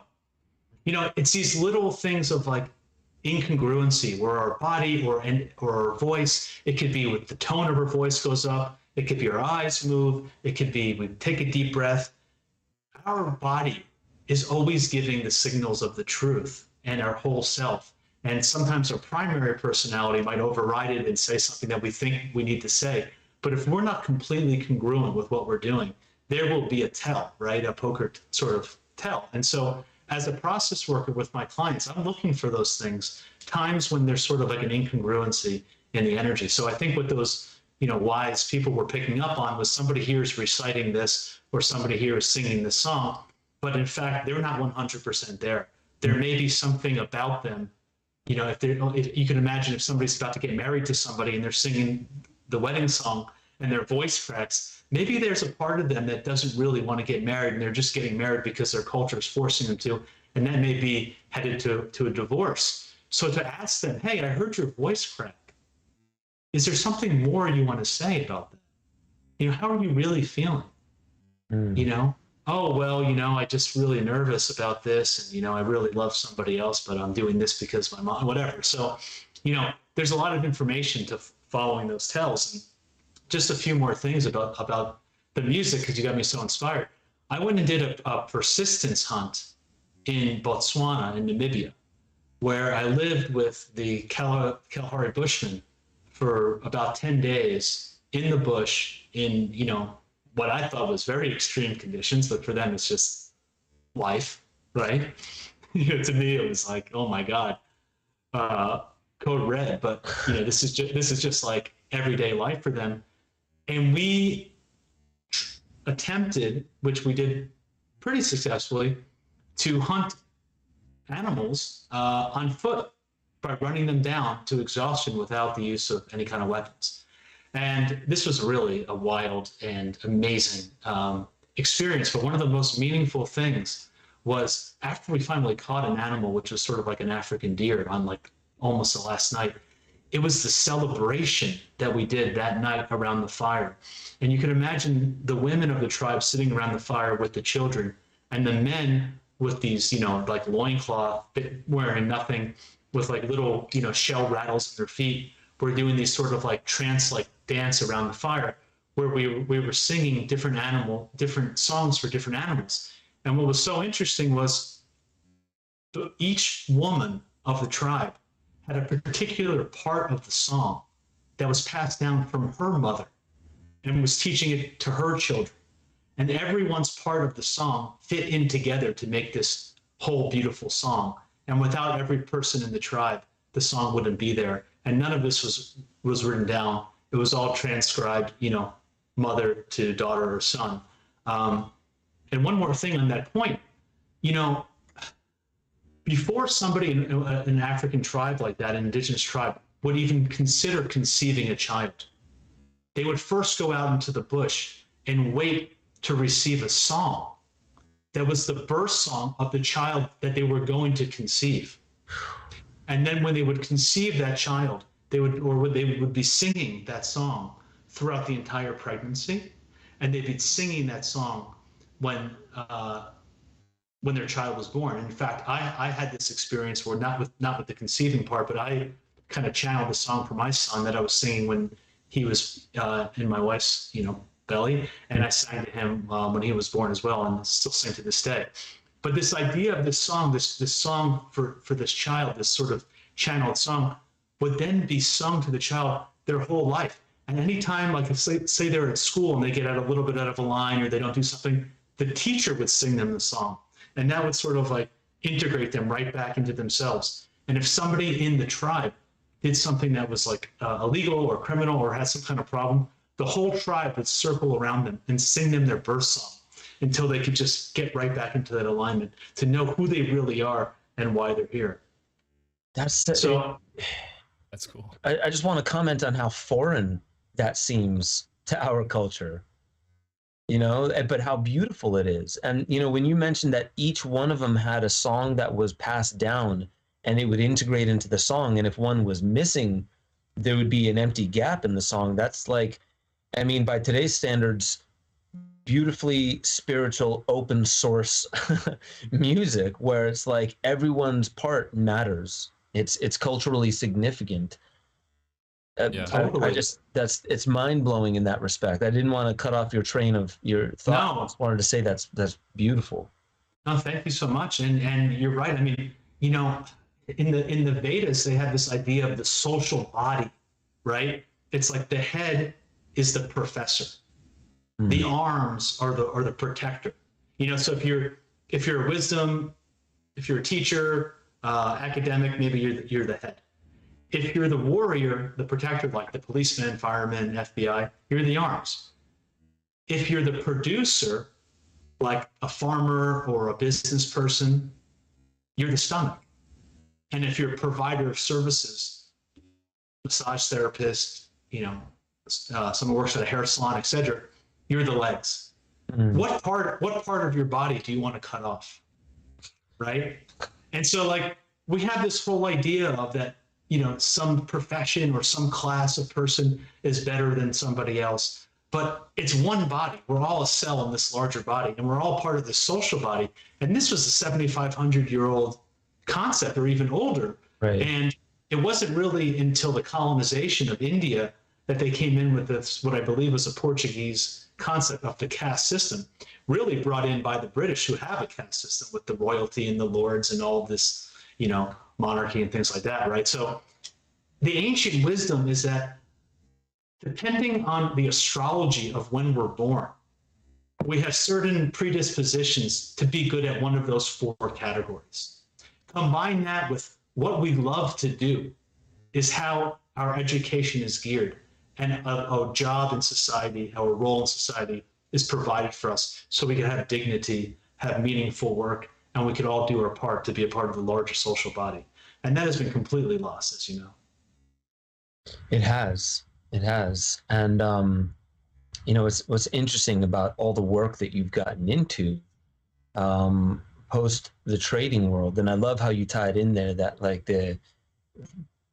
S2: It's these little things of like incongruency where our body or our voice, it could be with the tone of our voice goes up, it could be our eyes move, it could be we take a deep breath. Our body is always giving the signals of the truth and our whole self. And sometimes our primary personality might override it and say something that we think we need to say. But if we're not completely congruent with what we're doing, there will be a tell, right? A poker sort of tell. And so as a process worker with my clients, I'm looking for those things, times when there's sort of like an incongruency in the energy. So I think what those wise people were picking up on was, somebody here is reciting this, or somebody here is singing this song, but in fact, they're not 100% there. There may be something about them. If you can imagine, if somebody's about to get married to somebody and they're singing the wedding song and their voice cracks, maybe there's a part of them that doesn't really want to get married, and they're just getting married because their culture is forcing them to, and that may be headed to a divorce. So to ask them, hey, I heard your voice crack. Is there something more you want to say about that? How are you really feeling? Oh, well, I just really nervous about this, and, I really love somebody else, but I'm doing this because my mom, whatever. So, there's a lot of information to following those tells. And just a few more things about the music, because you got me so inspired. I went and did a persistence hunt in Botswana, in Namibia, where I lived with the Kalahari Bushmen for about 10 days in the bush in, what I thought was very extreme conditions, but for them, it's just life, right? To me, it was like, oh my God, code red. But this is just like everyday life for them. And we attempted, which we did pretty successfully, to hunt animals on foot by running them down to exhaustion without the use of any kind of weapons. And this was really a wild and amazing experience. But one of the most meaningful things was, after we finally caught an animal, which was sort of like an African deer, on like almost the last night, it was the celebration that we did that night around the fire. And you can imagine the women of the tribe sitting around the fire with the children, and the men with these, like loincloth, wearing nothing. with like little, shell rattles in their feet, were doing these sort of like trance-like dance around the fire, where we were singing different songs for different animals. And what was so interesting was each woman of the tribe had a particular part of the song that was passed down from her mother and was teaching it to her children. And everyone's part of the song fit in together to make this whole beautiful song. And without every person in the tribe, the song wouldn't be there. And none of this was written down. It was all transcribed, mother to daughter or son. And one more thing on that point, before somebody in an African tribe like that, an indigenous tribe, would even consider conceiving a child, they would first go out into the bush and wait to receive a song that was the birth song of the child that they were going to conceive. And then when they would conceive that child, they would be singing that song throughout the entire pregnancy, and they'd be singing that song when their child was born. And in fact, I had this experience where not with the conceiving part, but I kind of channeled the song for my son that I was singing when he was in my wife's belly, and I sang to him when he was born as well, and still sing to this day. But this idea of this song, this song for this child, this sort of channeled song, would then be sung to the child their whole life. And anytime, like if say they're at school and they get a little bit out of a line or they don't do something, the teacher would sing them the song. And that would sort of like integrate them right back into themselves. And if somebody in the tribe did something that was like illegal or criminal or had some kind of problem, the whole tribe would circle around them and sing them their birth song until they could just get right back into that alignment to know who they really are and why they're here.
S1: That's
S3: cool.
S1: I just want to comment on how foreign that seems to our culture, but how beautiful it is. And, when you mentioned that each one of them had a song that was passed down and it would integrate into the song, and if one was missing, there would be an empty gap in the song. That's like, by today's standards, beautifully spiritual open source music, where it's like everyone's part matters. It's culturally significant.
S3: Yeah.
S1: It's mind blowing in that respect. I didn't want to cut off your train of your thought.
S2: No.
S1: I just wanted to say that's beautiful.
S2: No, thank you so much. And you're right. In the Vedas, they have this idea of the social body, right? It's like the head is the professor. The arms are the protector. So if you're a wisdom, if you're a teacher, academic, maybe you're the head. If you're the warrior, the protector, like the policeman, fireman, FBI, you're the arms. If you're the producer, like a farmer or a business person, you're the stomach. And if you're a provider of services, massage therapist, someone who works at a hair salon, etc., you're the legs. What part of your body do you want to cut off? Right? And so like we have this whole idea of that, some profession or some class of person is better than somebody else. But it's one body. We're all a cell in this larger body, and we're all part of this social body. And this was a 7,500-year-old concept, or even older.
S1: Right.
S2: And it wasn't really until the colonization of India that they came in with this, what I believe was a Portuguese concept of the caste system, really brought in by the British, who have a caste system with the royalty and the lords and all of this, monarchy and things like that, right? So the ancient wisdom is that depending on the astrology of when we're born, we have certain predispositions to be good at one of those four categories. Combine that with what we love to do is how our education is geared, and a job in society, our role in society is provided for us so we can have dignity, have meaningful work, and we could all do our part to be a part of the larger social body. And that has been completely lost, as you know.
S1: It has. And, what's interesting about all the work that you've gotten into post the trading world, and I love how you tied in there that like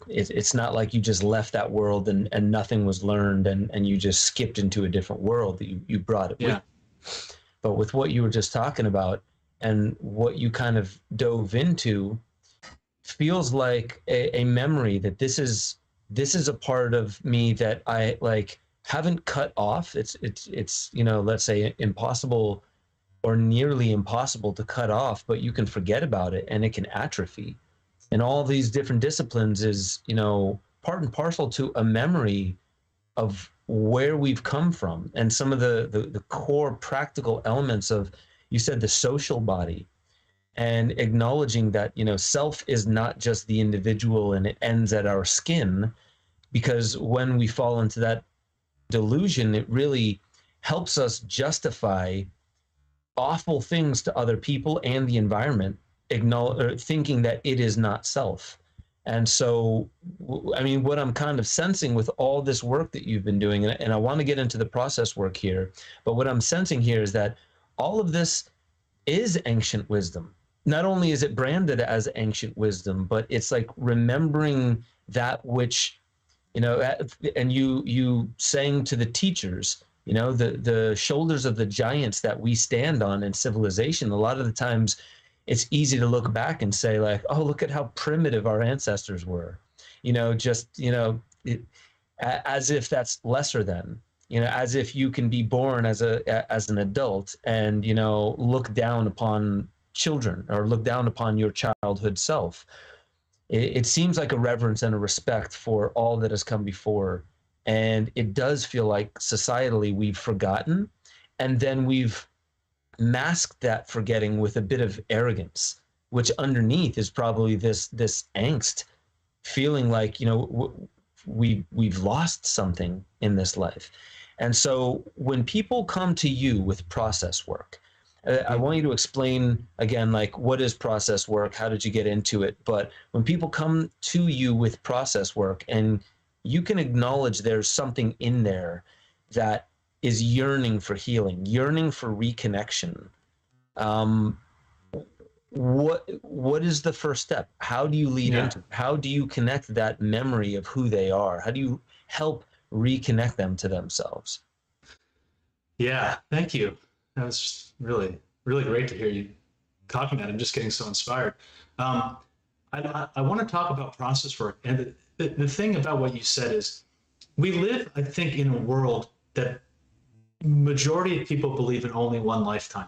S1: it's not like you just left that world and nothing was learned and you just skipped into a different world, that you brought it with. But with what you were just talking about and what you kind of dove into, feels like a memory that this is a part of me that I like haven't cut off. It's you know, let's say impossible or nearly impossible to cut off, but you can forget about it and it can atrophy. And all these different disciplines is, you know, part and parcel to a memory of where we've come from and some of the core practical elements of, you said, the social body, and acknowledging that, you know, self is not just the individual and it ends at our skin, because when we fall into that delusion, it really helps us justify awful things to other people and the environment, thinking that it is not self. And so, I mean, what I'm kind of sensing with all this work that you've been doing, and I want to get into the process work here, but what I'm sensing here is that all of this is ancient wisdom. Not only is it branded as ancient wisdom, but it's like remembering that which, you know, and you saying to the teachers, you know, the shoulders of the giants that we stand on in civilization, a lot of the times it's easy to look back and say like, oh, look at how primitive our ancestors were, you know, just, you know, as if that's lesser than, you know, as if you can be born as an adult and, you know, look down upon children or look down upon your childhood self. It seems like a reverence and a respect for all that has come before. And it does feel like societally we've forgotten, and then we've masked that forgetting with a bit of arrogance, which underneath is probably this angst, feeling like, you know, we've lost something in this life. And so when people come to you with process work, I want you to explain again, like, what is process work? How did you get into it? But when people come to you with process work and you can acknowledge there's something in there that is yearning for healing, yearning for reconnection, what is the first step? How do you lead into it? How do you connect that memory of who they are? How do you help reconnect them to themselves?
S2: Yeah, thank you. That was just really, really great to hear you talking about it. I'm just getting so inspired. I want to talk about process work. And the thing about what you said is we live, I think, in a world that majority of people believe in only one lifetime.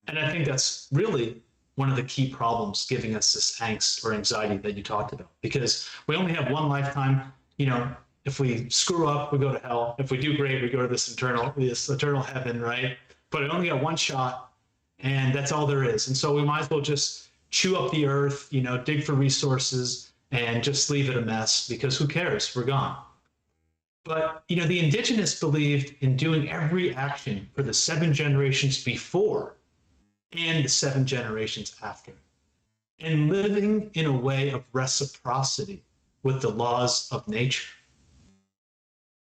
S2: And I think that's really one of the key problems giving us this angst or anxiety that you talked about, because we only have one lifetime. You know, if we screw up, we go to hell. If we do great, we go to this eternal heaven, right? But I only got one shot, and that's all there is. And so we might as well just chew up the earth, you know, dig for resources, and just leave it a mess, because who cares? We're gone. But, you know, the Indigenous believed in doing every action for the 7 generations before and the 7 generations after, and living in a way of reciprocity with the laws of nature.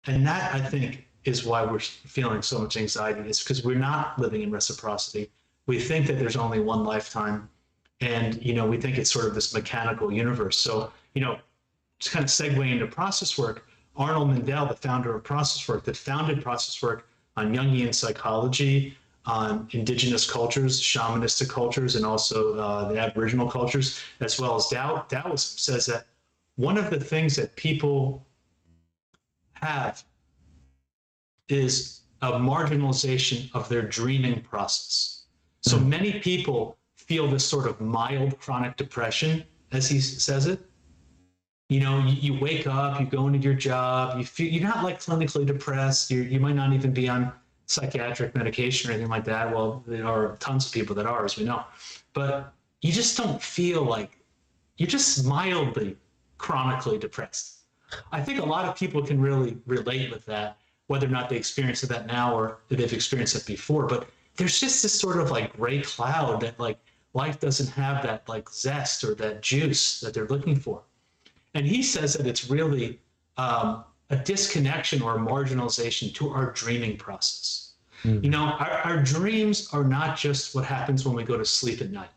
S2: And that, I think, is why we're feeling so much anxiety. It's because we're not living in reciprocity. We think that there's only one lifetime, and, you know, we think it's sort of this mechanical universe. So, you know, to kind of segue into process work, Arnold Mindell, the founder of process work, that founded process work on Jungian psychology, on indigenous cultures, shamanistic cultures, and also the Aboriginal cultures, as well as Taoism, says that one of the things that people have is a marginalization of their dreaming process. So many people feel this sort of mild chronic depression, as he says it. You know, you wake up, you go into your job, you feel you're not like clinically depressed. You might not even be on psychiatric medication or anything like that. Well, there are tons of people that are, as we know, but you just don't feel like, you're just mildly chronically depressed. I think a lot of people can really relate with that, whether or not they experience that now or they've experienced it before. But there's just this sort of like gray cloud that like life doesn't have that like zest or that juice that they're looking for. And he says that it's really a disconnection or a marginalization to our dreaming process. Mm-hmm. You know, our dreams are not just what happens when we go to sleep at night,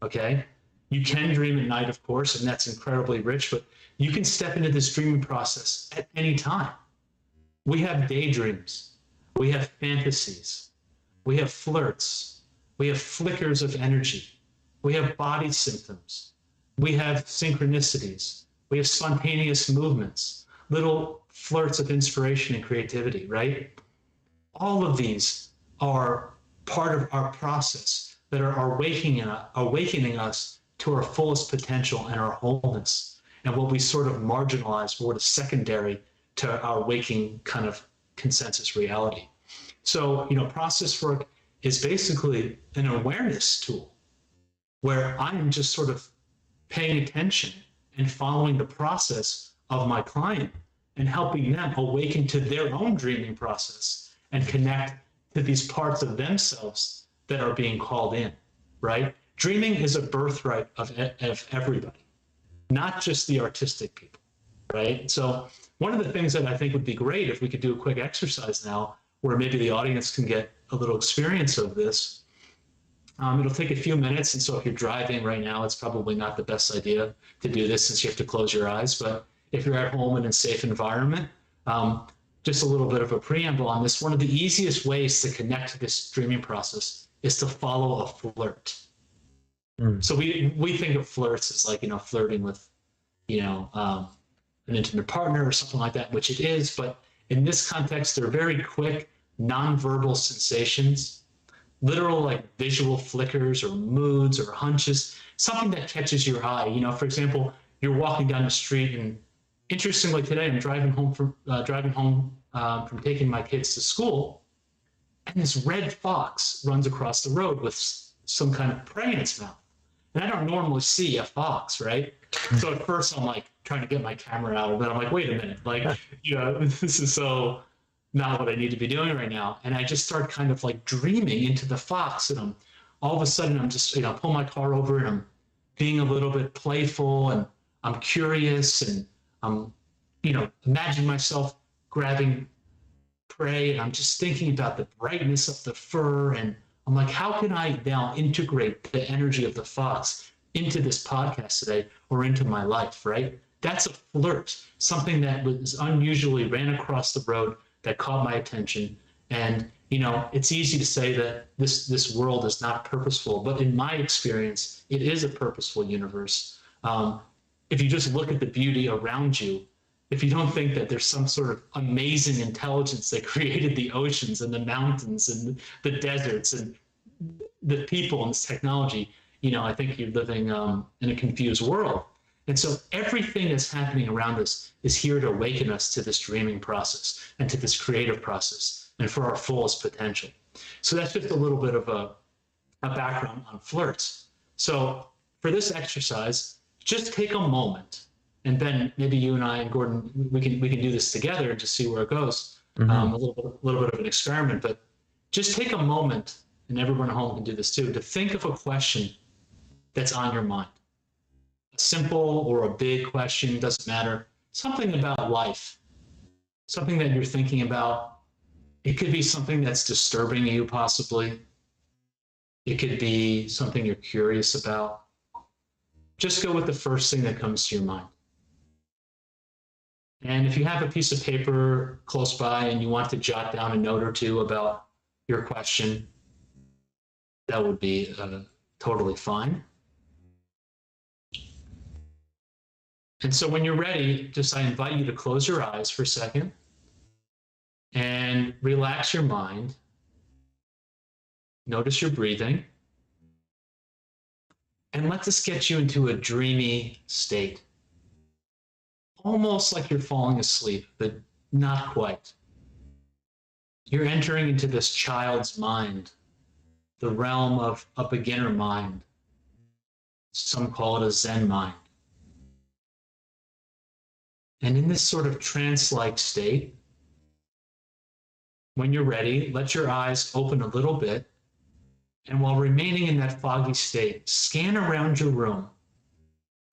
S2: okay? You can dream at night, of course, and that's incredibly rich, but you can step into this dreaming process at any time. We have daydreams, we have fantasies, we have flirts, we have flickers of energy, we have body symptoms, We have synchronicities. We have spontaneous movements, little flirts of inspiration and creativity, right? All of these are part of our process that are awakening us to our fullest potential and our wholeness, and what we sort of marginalize, what is secondary to our waking kind of consensus reality. So, process work is basically an awareness tool where I am just sort of paying attention and following the process of my client and helping them awaken to their own dreaming process and connect to these parts of themselves that are being called in, right? Dreaming is a birthright of everybody, not just the artistic people, right? So one of the things that I think would be great if we could do a quick exercise now, where maybe the audience can get a little experience of this. It'll take a few minutes, and so if you're driving right now, it's probably not the best idea to do this since you have to close your eyes. But if you're at home in a safe environment, just a little bit of a preamble on this. One of the easiest ways to connect to this dreaming process is to follow a flirt. So we think of flirts as like, flirting with, an intimate partner or something like that, which it is. But in this context, they're very quick, nonverbal sensations, literal like visual flickers or moods or hunches, something that catches your eye. For example, you're walking down the street, and interestingly today, I'm driving home from taking my kids to school, and this red fox runs across the road with some kind of prey in its mouth. And I don't normally see a fox, right? So at first I'm like trying to get my camera out, and then I'm like, wait a minute, like, this is so not what I need to be doing right now. And I just start kind of like dreaming into the fox, and all of a sudden I'm just, pull my car over, and I'm being a little bit playful, and I'm curious, and I'm, imagining myself grabbing prey, and I'm just thinking about the brightness of the fur, and I'm like, how can I now integrate the energy of the fox into this podcast today or into my life, right? That's a flirt, something that was unusually ran across the road that caught my attention. And, it's easy to say that this world is not purposeful, but in my experience, it is a purposeful universe. If you just look at the beauty around you, if you don't think that there's some sort of amazing intelligence that created the oceans and the mountains and the deserts and the people and this technology, I think you're living in a confused world. And so everything that's happening around us is here to awaken us to this dreaming process and to this creative process and for our fullest potential. So that's just a little bit of a background on flirts. So for this exercise, just take a moment, and then maybe you and I and Gordon, we can do this together and just see where it goes. A little bit of an experiment, but just take a moment, and everyone at home can do this too, to think of a question that's on your mind. A simple or a big question, doesn't matter. Something about life, something that you're thinking about. It could be something that's disturbing you, possibly. It could be something you're curious about. Just go with the first thing that comes to your mind. And if you have a piece of paper close by and you want to jot down a note or two about your question, that would be totally fine. And so when you're ready, I invite you to close your eyes for a second and relax your mind. Notice your breathing. And let this get you into a dreamy state. Almost like you're falling asleep, but not quite. You're entering into this child's mind, the realm of a beginner mind. Some call it a Zen mind. And in this sort of trance-like state, when you're ready, let your eyes open a little bit. And while remaining in that foggy state, scan around your room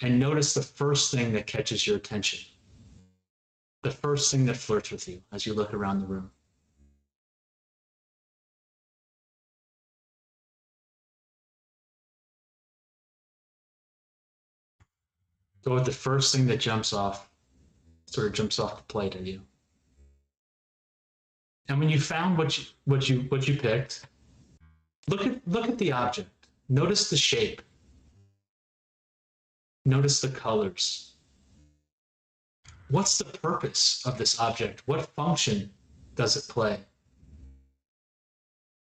S2: and notice the first thing that catches your attention. The first thing that flirts with you as you look around the room. Go with the first thing that jumps off the plate at you. And when you found what you picked, look at the object. Notice the shape. Notice the colors. What's the purpose of this object? What function does it play?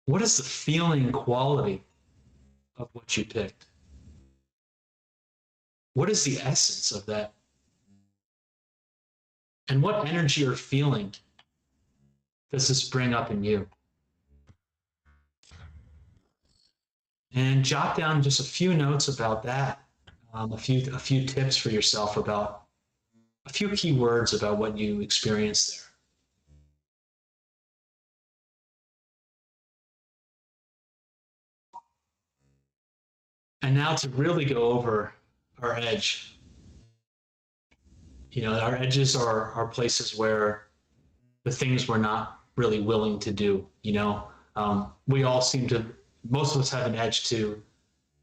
S2: What is the feeling quality of what you picked? What is the essence of that? And what energy or feeling does this bring up in you? And jot down just a few notes about that, a few tips for yourself about a few key words about what you experienced there. And now to really go over our edge. You know, our edges are places where the things we're not really willing to do, you know. We all seem to, most of us have an edge to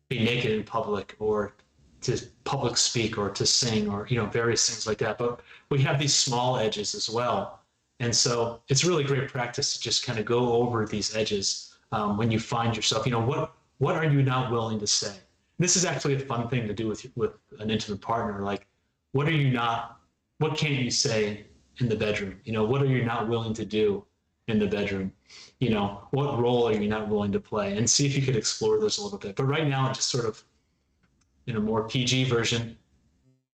S2: be naked in public or to public speak or to sing or, you know, various things like that. But we have these small edges as well. And so it's really great practice to just kind of go over these edges when you find yourself, you know, what are you not willing to say? This is actually a fun thing to do with an intimate partner. Like, what can't you say in the bedroom? You know, what are you not willing to do in the bedroom? You know, what role are you not willing to play? And see if you could explore those a little bit. But right now, just sort of in a more PG version,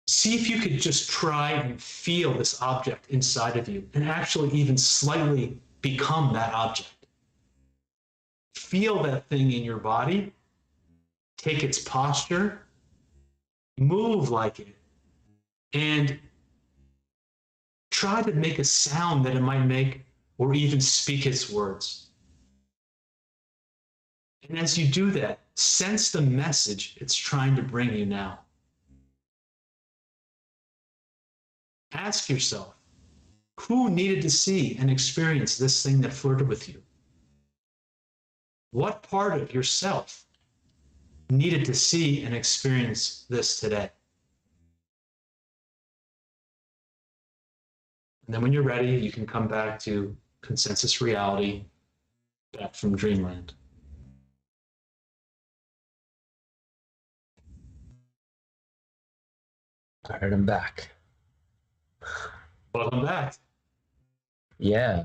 S2: see if you could just try and feel this object inside of you and actually even slightly become that object. Feel that thing in your body, take its posture, move like it, and try to make a sound that it might make or even speak its words. And as you do that, sense the message it's trying to bring you now. Ask yourself, who needed to see and experience this thing that flirted with you? What part of yourself needed to see and experience this today? And then when you're ready, you can come back to consensus reality, back from dreamland.
S1: All right, I'm back.
S2: Welcome back.
S1: Yeah.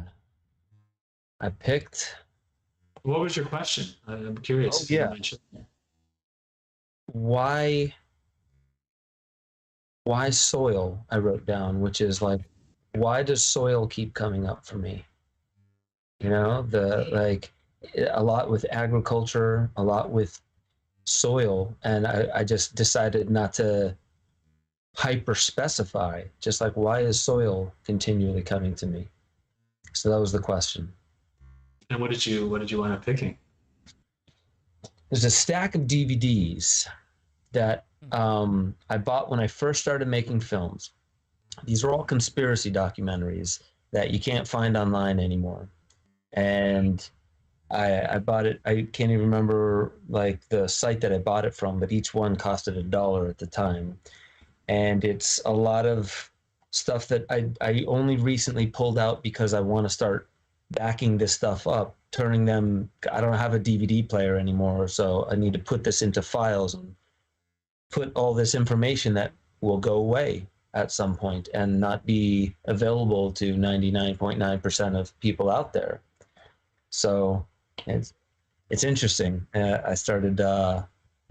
S1: I picked.
S2: What was your question? I'm curious.
S1: Oh, yeah. Why soil, I wrote down, which is like, why does soil keep coming up for me? You know, a lot with agriculture, a lot with soil, and I just decided not to hyper specify, just like, why is soil continually coming to me? So that was the question.
S2: And what did you wind up picking?
S1: There's a stack of DVDs that I bought when I first started making films. These are all conspiracy documentaries that you can't find online anymore. And I bought it, I can't even remember like the site that I bought it from, but each one costed $1 at the time. And it's a lot of stuff that I only recently pulled out because I want to start backing this stuff up, turning them, I don't have a DVD player anymore, so I need to put this into files and put all this information that will go away at some point and not be available to 99.9% of people out there. So it's interesting. I started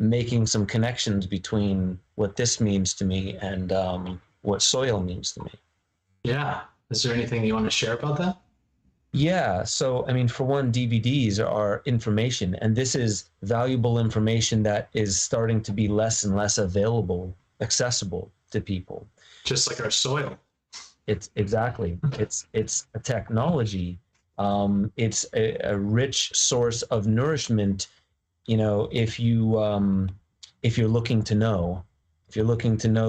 S1: making some connections between what this means to me and what soil means to me.
S2: Yeah. Is there anything you want to share about that?
S1: Yeah. So, I mean, for one, DVDs are information, and this is valuable information that is starting to be less and less accessible to people.
S2: Just like our soil.
S1: It's exactly. It's a technology. It's a rich source of nourishment. You know, if you're looking to know,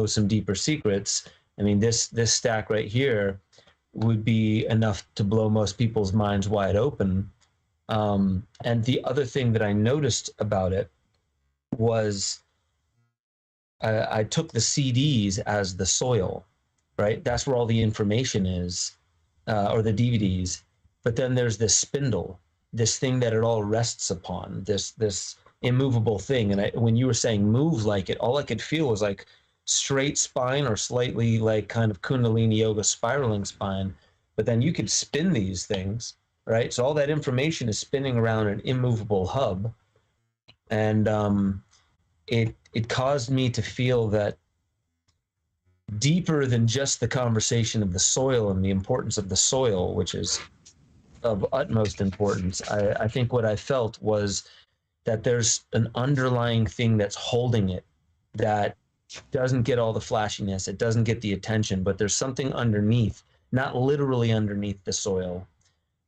S1: some deeper secrets, I mean, this stack right here would be enough to blow most people's minds wide open. And the other thing that I noticed about it was I took the CDs as the soil, right? That's where all the information is, or the DVDs. But then there's this spindle, this thing that it all rests upon, this immovable thing. And when you were saying move like it, all I could feel was like straight spine or slightly like kind of Kundalini yoga spiraling spine, but then you could spin these things, right? So all that information is spinning around an immovable hub. And it caused me to feel that deeper than just the conversation of the soil and the importance of the soil, which is of utmost importance. I think what I felt was that there's an underlying thing that's holding it that doesn't get all the flashiness, it doesn't get the attention, but there's something underneath, not literally underneath the soil,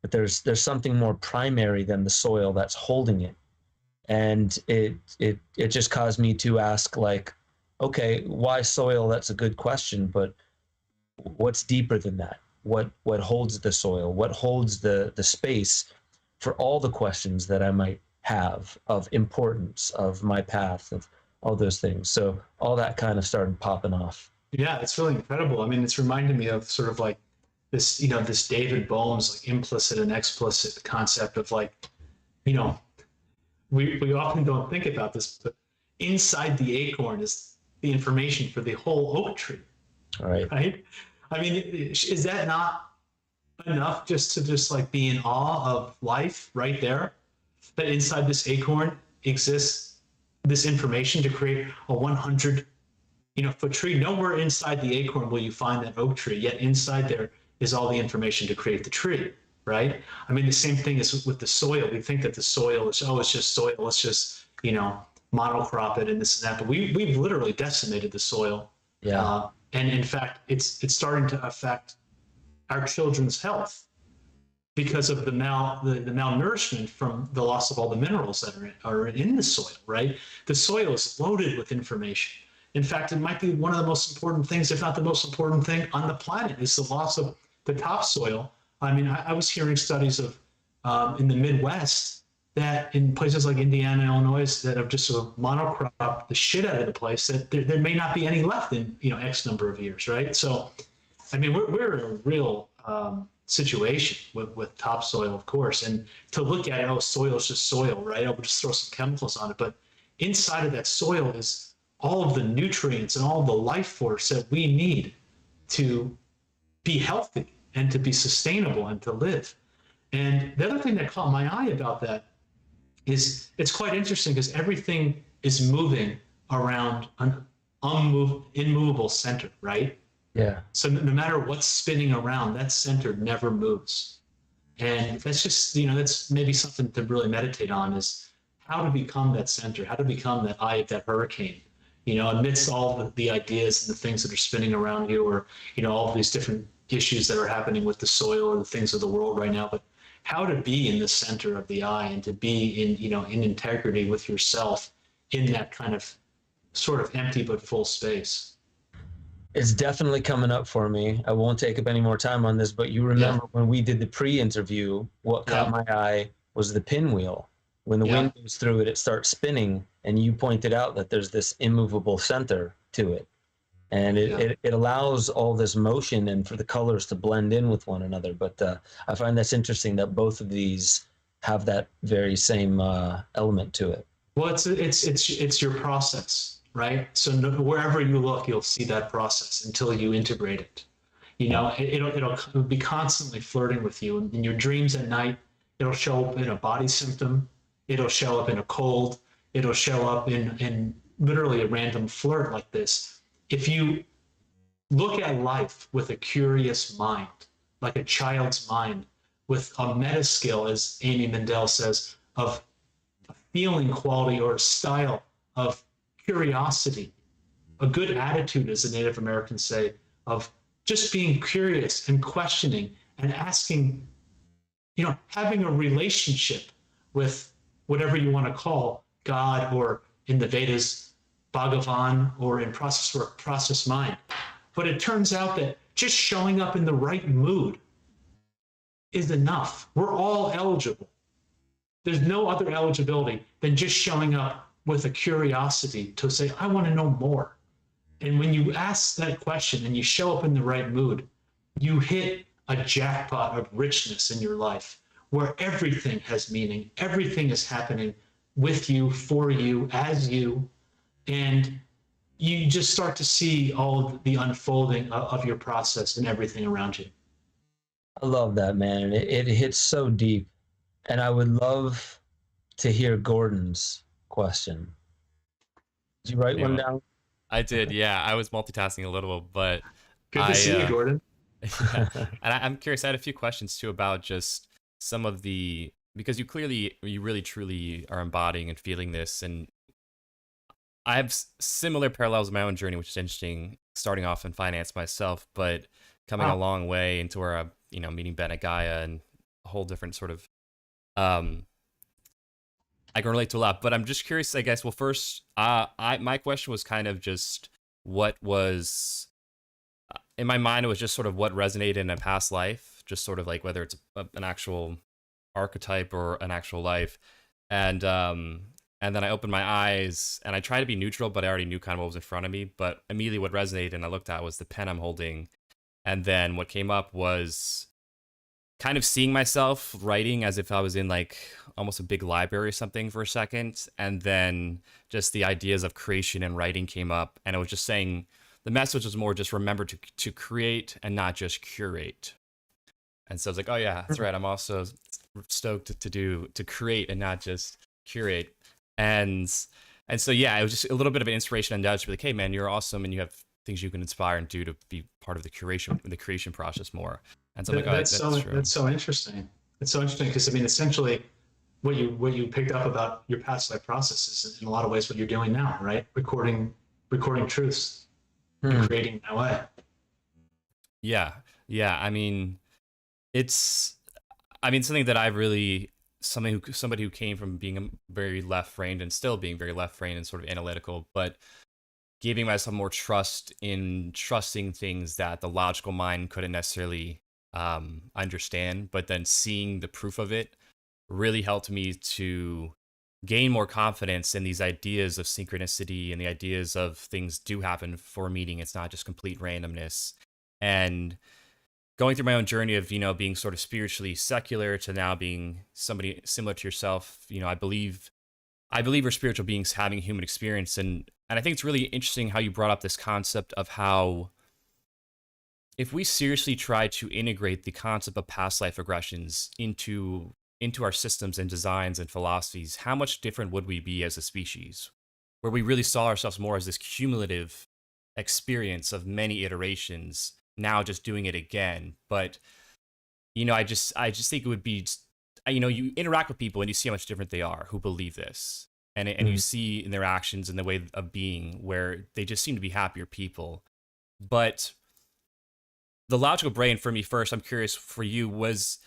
S1: but there's something more primary than the soil that's holding it. And it just caused me to ask, like, okay, why soil? That's a good question, but what's deeper than that? What holds the soil? What holds the space for all the questions that I might have of importance, of my path, of all those things? So all that kind of started popping off.
S2: Yeah, it's really incredible. I mean, it's reminding me of sort of like this, this David Bohm's like implicit and explicit concept of like, we often don't think about this, but inside the acorn is the information for the whole oak tree.
S1: All right.
S2: Right? I mean, is that not enough just to like be in awe of life right there? That inside this acorn exists this information to create a 100 foot tree. Nowhere inside the acorn will you find that oak tree, yet inside there is all the information to create the tree, right? I mean, the same thing is with the soil. We think that the soil is, it's just soil, let's just, monocrop it and this and that, but we've literally decimated the soil.
S1: Yeah.
S2: And in fact, it's starting to affect our children's health because of the malnourishment from the loss of all the minerals that are in the soil, right? The soil is loaded with information. In fact, it might be one of the most important things, if not the most important thing on the planet, is the loss of the topsoil. I mean, I was hearing studies of in the Midwest that in places like Indiana, Illinois, that have just sort of monocropped the shit out of the place, that there may not be any left in X number of years, right? So, I mean, we're in a real situation with topsoil, of course, and to look at it, soil is just soil, right? I'll just throw some chemicals on it, but inside of that soil is all of the nutrients and all of the life force that we need to be healthy and to be sustainable and to live. And the other thing that caught my eye about that is it's quite interesting because everything is moving around an immovable center, right?
S1: Yeah.
S2: So no matter what's spinning around, that center never moves. And that's just, that's maybe something to really meditate on, is how to become that center, how to become that eye of that hurricane, amidst all the ideas and the things that are spinning around you, or, all of these different issues that are happening with the soil or the things of the world right now. But how to be in the center of the eye and to be in integrity with yourself in that kind of sort of empty but full space.
S1: It's definitely coming up for me. I won't take up any more time on this, but you remember when we did the pre-interview, what caught my eye was the pinwheel. When the wind goes through it, it starts spinning, and you pointed out that there's this immovable center to it. And it allows all this motion and for the colors to blend in with one another. But I find that's interesting that both of these have that very same element to it.
S2: Well, it's your process, right? So wherever you look, you'll see that process until you integrate it. It'll be constantly flirting with you. In your dreams at night, it'll show up in a body symptom. It'll show up in a cold. It'll show up in literally a random flirt like this. If you look at life with a curious mind, like a child's mind, with a meta skill, as Amy Mendel says, of a feeling quality or a style of curiosity, a good attitude, as the Native Americans say, of just being curious and questioning and asking, having a relationship with whatever you want to call God, or in the Vedas, Bhagavan, or in process work, process mind. But it turns out that just showing up in the right mood is enough. We're all eligible. There's no other eligibility than just showing up with a curiosity to say, I want to know more. And when you ask that question and you show up in the right mood, you hit a jackpot of richness in your life, where everything has meaning, everything is happening with you, for you, as you. And you just start to see all the unfolding of your process and everything around you.
S1: I love that, man. And it hits so deep. And I would love to hear Gordon's question. Did you write one down?
S3: I did, yeah. I was multitasking a little, but
S2: Good to see you, Gordon.
S3: Yeah. And I'm curious, I had a few questions too about just some of the, because you really truly are embodying and feeling this. And I have similar parallels in my own journey, which is interesting, starting off in finance myself, but coming a long way into where I'm, meeting Bennett Gaia and a whole different sort of, I can relate to a lot, but I'm just curious, I guess. Well, first, my question was kind of just what was, in my mind, it was just sort of what resonated in a past life, just sort of like whether it's an actual archetype or an actual life. And then I opened my eyes and I tried to be neutral, but I already knew kind of what was in front of me. But immediately what resonated and I looked at was the pen I'm holding. And then what came up was kind of seeing myself writing as if I was in like almost a big library or something for a second. And then just the ideas of creation and writing came up. And it was just saying, the message was more just remember to create and not just curate. And so I was like, oh yeah, that's right. I'm also stoked to create and not just curate. And so, yeah, it was just a little bit of an inspiration and nudge to be like, hey man, you're awesome. And you have things you can inspire and do to be part of the creation process more. And so I'm like, oh, that's true.
S2: That's so interesting. It's so interesting because I mean, essentially, what you picked up about your past life processes in a lot of ways what you're doing now, right? Recording truths, and creating that way.
S3: Yeah. I mean, it's something that I really somebody who came from being very left-brained and still being very left-brained and sort of analytical, but giving myself more trust in trusting things that the logical mind couldn't necessarily understand, but then seeing the proof of it really helped me to gain more confidence in these ideas of synchronicity and the ideas of things do happen for a meeting. It's not just complete randomness. And going through my own journey of, being sort of spiritually secular to now being somebody similar to yourself, I believe we're spiritual beings having a human experience. And I think it's really interesting how you brought up this concept of how if we seriously try to integrate the concept of past life regressions into our systems and designs and philosophies, how much different would we be as a species, where we really saw ourselves more as this cumulative experience of many iterations, now just doing it again. But, I just think it would be, you interact with people and you see how much different they are who believe this. And you see in their actions and the way of being where they just seem to be happier people. But the logical brain for me first, I'm curious for you, was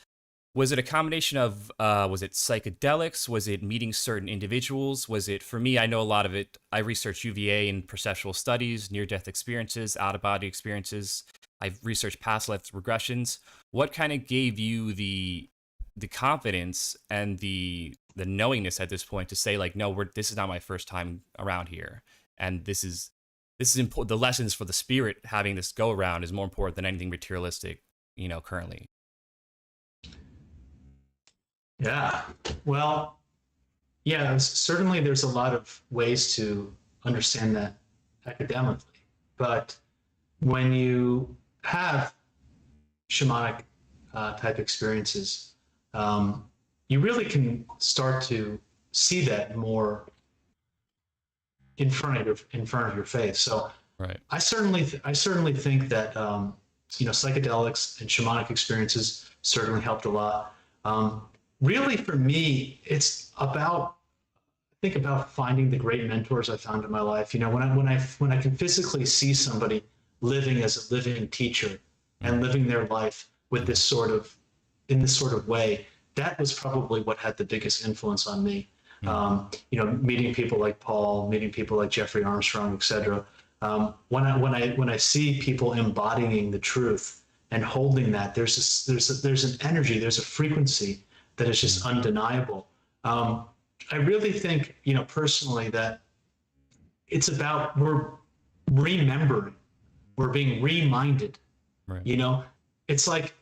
S3: it a combination of, was it psychedelics? Was it meeting certain individuals? Was it, for me, I know a lot of it, I researched UVA and perceptual studies, near-death experiences, out-of-body experiences. I've researched past life regressions. What kind of gave you the confidence and the knowingness at this point to say like, no, this is not my first time around here. And this is important. The lessons for the spirit having this go around is more important than anything materialistic, currently.
S2: Yeah. Well, yeah, certainly there's a lot of ways to understand that academically, but when you have shamanic type experiences, you really can start to see that more in front of your face. So
S3: right.
S2: I certainly think that psychedelics and shamanic experiences certainly helped a lot. Really, for me, it's about finding the great mentors I found in my life. When I can physically see somebody living as a living teacher and living their life with in this sort of way, that was probably what had the biggest influence on me. Meeting people like Paul, meeting people like Jeffrey Armstrong, etc. When I see people embodying the truth and holding that, there's an energy, there's a frequency that is just undeniable. I really think, personally, that it's about we're remembering, we're being reminded.
S3: Right.
S2: It's like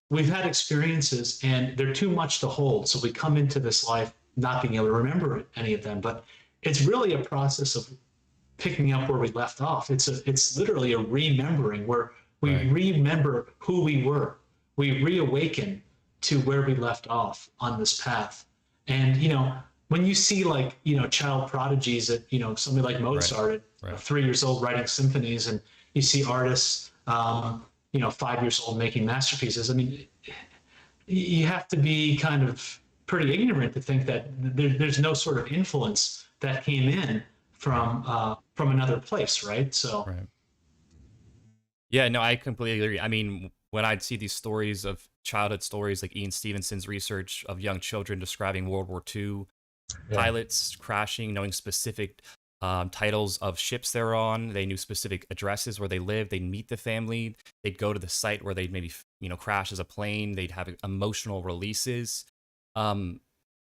S2: we've had experiences and they're too much to hold, so we come into this life not being able to remember any of them. But it's really a process of picking up where we left off. It's literally a remembering where we
S3: Right.
S2: remember who we were. We reawaken to where we left off on this path. And when you see like child prodigies at somebody like Mozart at
S3: Right.
S2: 3 years old writing symphonies, and you see artists 5 years old making masterpieces. I mean, you have to be kind of pretty ignorant to think that there's no sort of influence that came in from another place, right? So
S3: Right. Yeah, no, I completely agree. I mean, when I'd see these stories of childhood stories, like Ian Stevenson's research of young children describing World War II,
S1: Yeah.
S3: pilots crashing, knowing specific titles of ships they're on, they knew specific addresses where they lived, they'd meet the family, they'd go to the site where they'd maybe, crash as a plane, they'd have emotional releases. And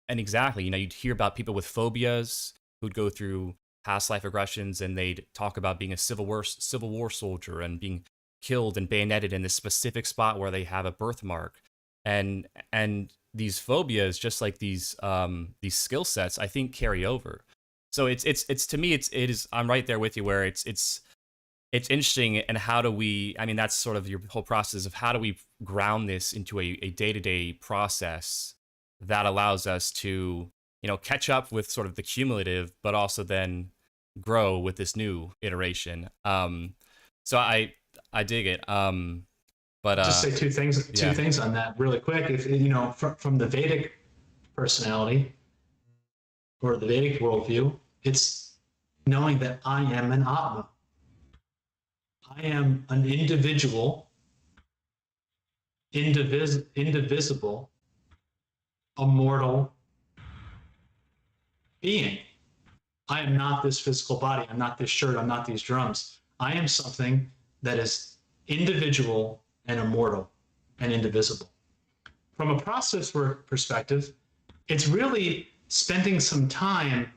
S3: exactly, you'd hear about people with phobias who'd go through past life regressions, and they'd talk about being a Civil War soldier and being killed and bayoneted in this specific spot where they have a birthmark. And these phobias, just like these skill sets, I think carry over. So it's to me, it is, I'm right there with you where it's interesting. And how do we, I mean, that's sort of your whole process of how do we ground this into a day-to-day process that allows us to, catch up with sort of the cumulative, but also then grow with this new iteration. So I dig it. But
S2: just say two things on that really quick. If from the Vedic personality or the Vedic worldview, it's knowing that I am an Atma. I am an individual, indivisible, immortal being. I am not this physical body. I'm not this shirt. I'm not these drums. I am something that is individual and immortal and indivisible. From a process work perspective, it's really spending some time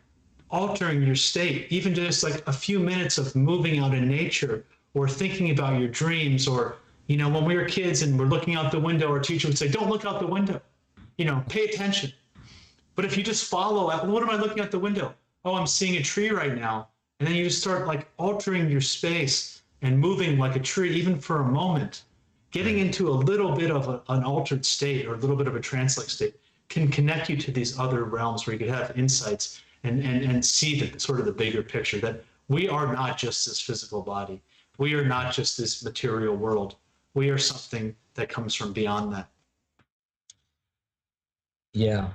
S2: altering your state, even just like a few minutes of moving out in nature or thinking about your dreams. Or, when we were kids and we're looking out the window, our teacher would say, don't look out the window, pay attention. But if you just follow, what am I looking out the window? Oh, I'm seeing a tree right now. And then you just start like altering your space and moving like a tree, even for a moment. Getting into a little bit of an altered state or a little bit of a trance-like state can connect you to these other realms where you could have insights and see the sort of the bigger picture, that we are not just this physical body. We are not just this material world. We are something that comes from beyond that.
S1: Yeah,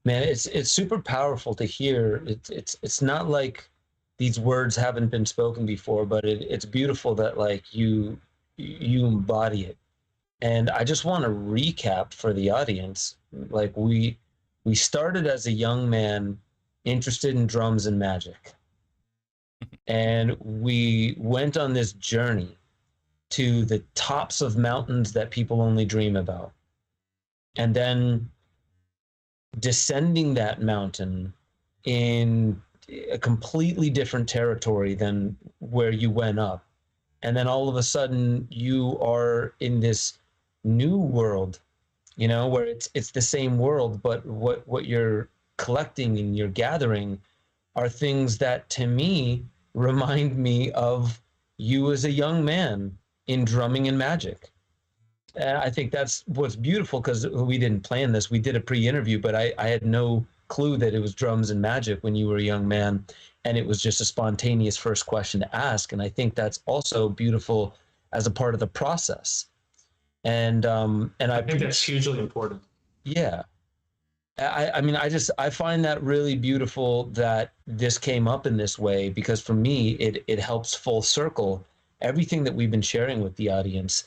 S1: man, it's super powerful to hear. It's not like these words haven't been spoken before, but it's beautiful that like you embody it. And I just want to recap for the audience. Like we started as a young man interested in drums and magic. And we went on this journey to the tops of mountains that people only dream about. And then descending that mountain in a completely different territory than where you went up. And then all of a sudden you are in this new world, where it's the same world, but what you're collecting and you're gathering are things that to me remind me of you as a young man in drumming and magic. And I think that's what's beautiful, because we didn't plan this. We did a pre-interview, but I had no clue that it was drums and magic when you were a young man. And it was just a spontaneous first question to ask. And I think that's also beautiful as a part of the process. And I
S2: think that's hugely important.
S1: Yeah. I mean, I find that really beautiful that this came up in this way, because for me, it helps full circle everything that we've been sharing with the audience.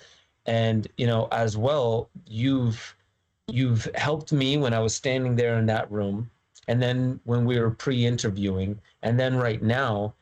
S1: And, as well, you've helped me when I was standing there in that room, and then when we were pre-interviewing, and then right now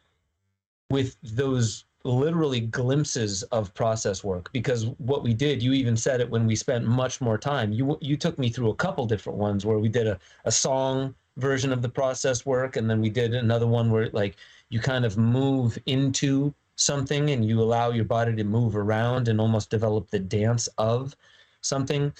S1: with those literally glimpses of process work. Because what we did, you even said it when we spent much more time. You took me through a couple different ones where we did a song version of the process work, and then we did another one where like you kind of move into something and you allow your body to move around and almost develop the dance of something.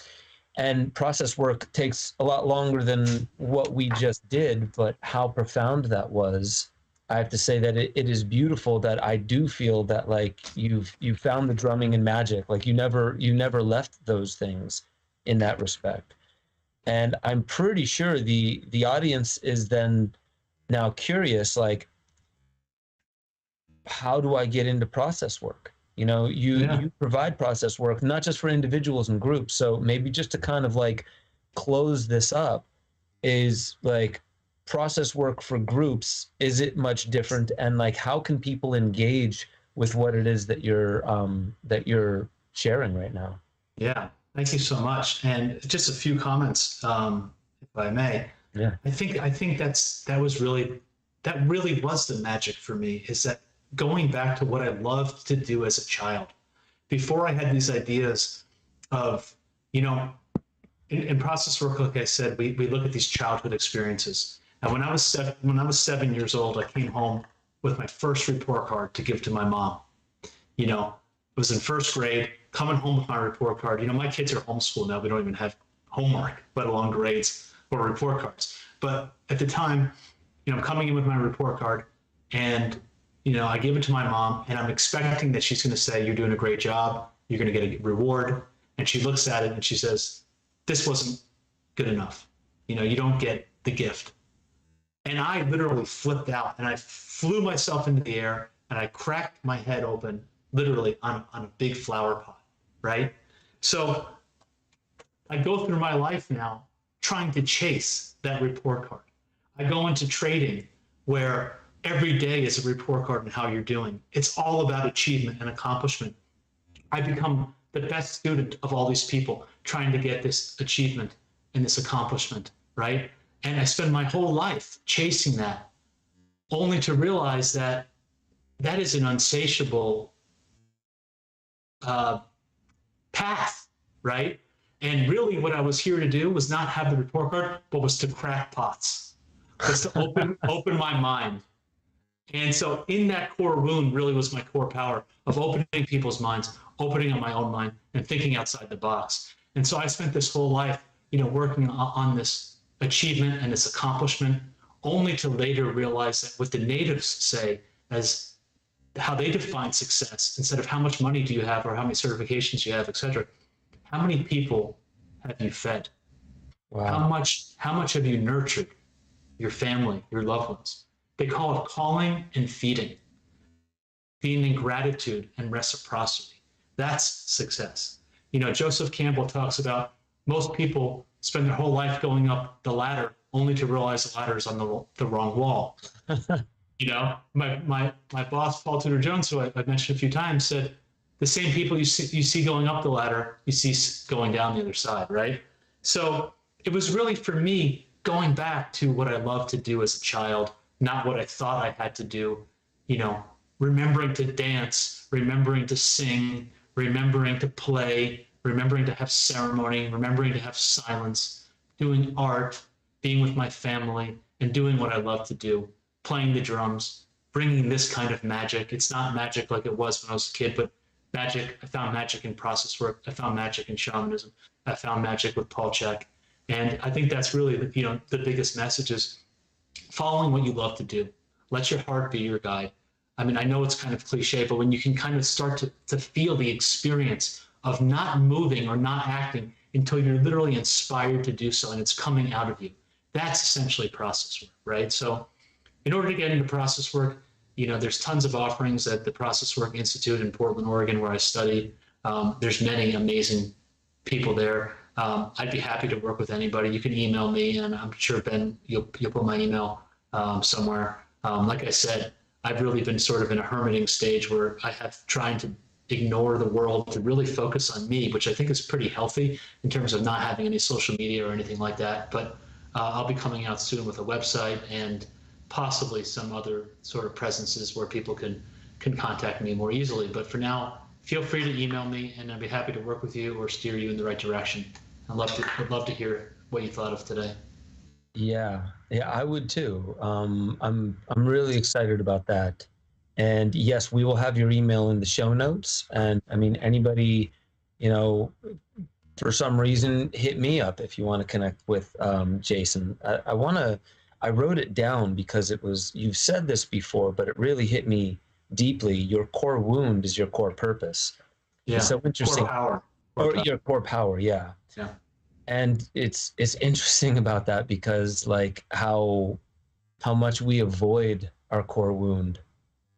S1: And process work takes a lot longer than what we just did, but how profound that was I have to say that it is beautiful that I do feel that like you found the drumming and magic. Like you never left those things in that respect. And I'm pretty sure the audience is then now curious, like, how do I get into process work? You know, you provide process work not just for individuals and groups. So maybe just to kind of like close this up is like process work for groups, is it much different? And like how can people engage with what it is that you're sharing right now?
S2: Yeah, thank you so much. And just a few comments, if I may.
S1: Yeah.
S2: I think that really was the magic for me, is that going back to what I loved to do as a child. Before I had these ideas of, in process work, like I said, we look at these childhood experiences. And when I was 7 years old, I came home with my first report card to give to my mom. It was in first grade, coming home with my report card. My kids are homeschooled now. We don't even have homework, let alone grades or report cards. But at the time, I'm coming in with my report card, and I give it to my mom, and I'm expecting that she's going to say, "You're doing a great job. You're going to get a reward." And she looks at it and she says, "This wasn't good enough. You don't get the gift." And I literally flipped out, and I flew myself into the air, and I cracked my head open, literally on a big flower pot, right? So I go through my life now trying to chase that report card. I go into trading where every day is a report card on how you're doing. It's all about achievement and accomplishment. I become the best student of all these people trying to get this achievement and this accomplishment, right? And I spend my whole life chasing that, only to realize that that is an unsatiable path, right? And really what I was here to do was not have the report card, but was to crack pots, was to open my mind. And so in that core wound really was my core power of opening people's minds, opening up my own mind, and thinking outside the box. And so I spent this whole life, working on this achievement and this accomplishment, only to later realize that what the natives say as how they define success, instead of how much money do you have or how many certifications you have, etc., how many people have you fed? Wow. How much have you nurtured your family, your loved ones? They call it calling and feeding in gratitude and reciprocity. That's success. Joseph Campbell talks about most people spend their whole life going up the ladder only to realize the ladder is on the wrong wall. My boss, Paul Tudor Jones, who I've mentioned a few times, said the same people you see going up the ladder, you see going down the other side, right? So it was really, for me, going back to what I loved to do as a child, not what I thought I had to do, remembering to dance, remembering to sing, remembering to play, remembering to have ceremony, remembering to have silence, doing art, being with my family, and doing what I love to do, playing the drums, bringing this kind of magic. It's not magic like it was when I was a kid, but magic. I found magic in process work. I found magic in shamanism. I found magic with Paul Chek. And I think that's really the biggest message is following what you love to do. Let your heart be your guide. I mean, I know it's kind of cliche, but when you can kind of start to feel the experience of not moving or not acting until you're literally inspired to do so and it's coming out of you, that's essentially process work, right? So in order to get into process work, there's tons of offerings at the Process Work Institute in Portland, Oregon, where I study. There's many amazing people there. I'd be happy to work with anybody. You can email me, and I'm sure, Ben, you'll put my email somewhere. Like I said, I've really been sort of in a hermiting stage where I have trying to ignore the world to really focus on me, which I think is pretty healthy in terms of not having any social media or anything like that. But I'll be coming out soon with a website and possibly some other sort of presences where people can contact me more easily. But for now, feel free to email me, and I'd be happy to work with you or steer you in the right direction. I'd love to hear what you thought of today.
S1: Yeah, I would too. I'm really excited about that. And yes, we will have your email in the show notes. And I mean, anybody, for some reason, hit me up if you want to connect with Jason. I want to I wrote it down because you've said this before, but it really hit me deeply. Your core wound is your core purpose. It's
S2: Yeah.
S1: so interesting.
S2: Core power. Core
S1: Or
S2: power.
S1: your core power, yeah.
S2: Yeah.
S1: And it's interesting about that because like how much we avoid our core wound.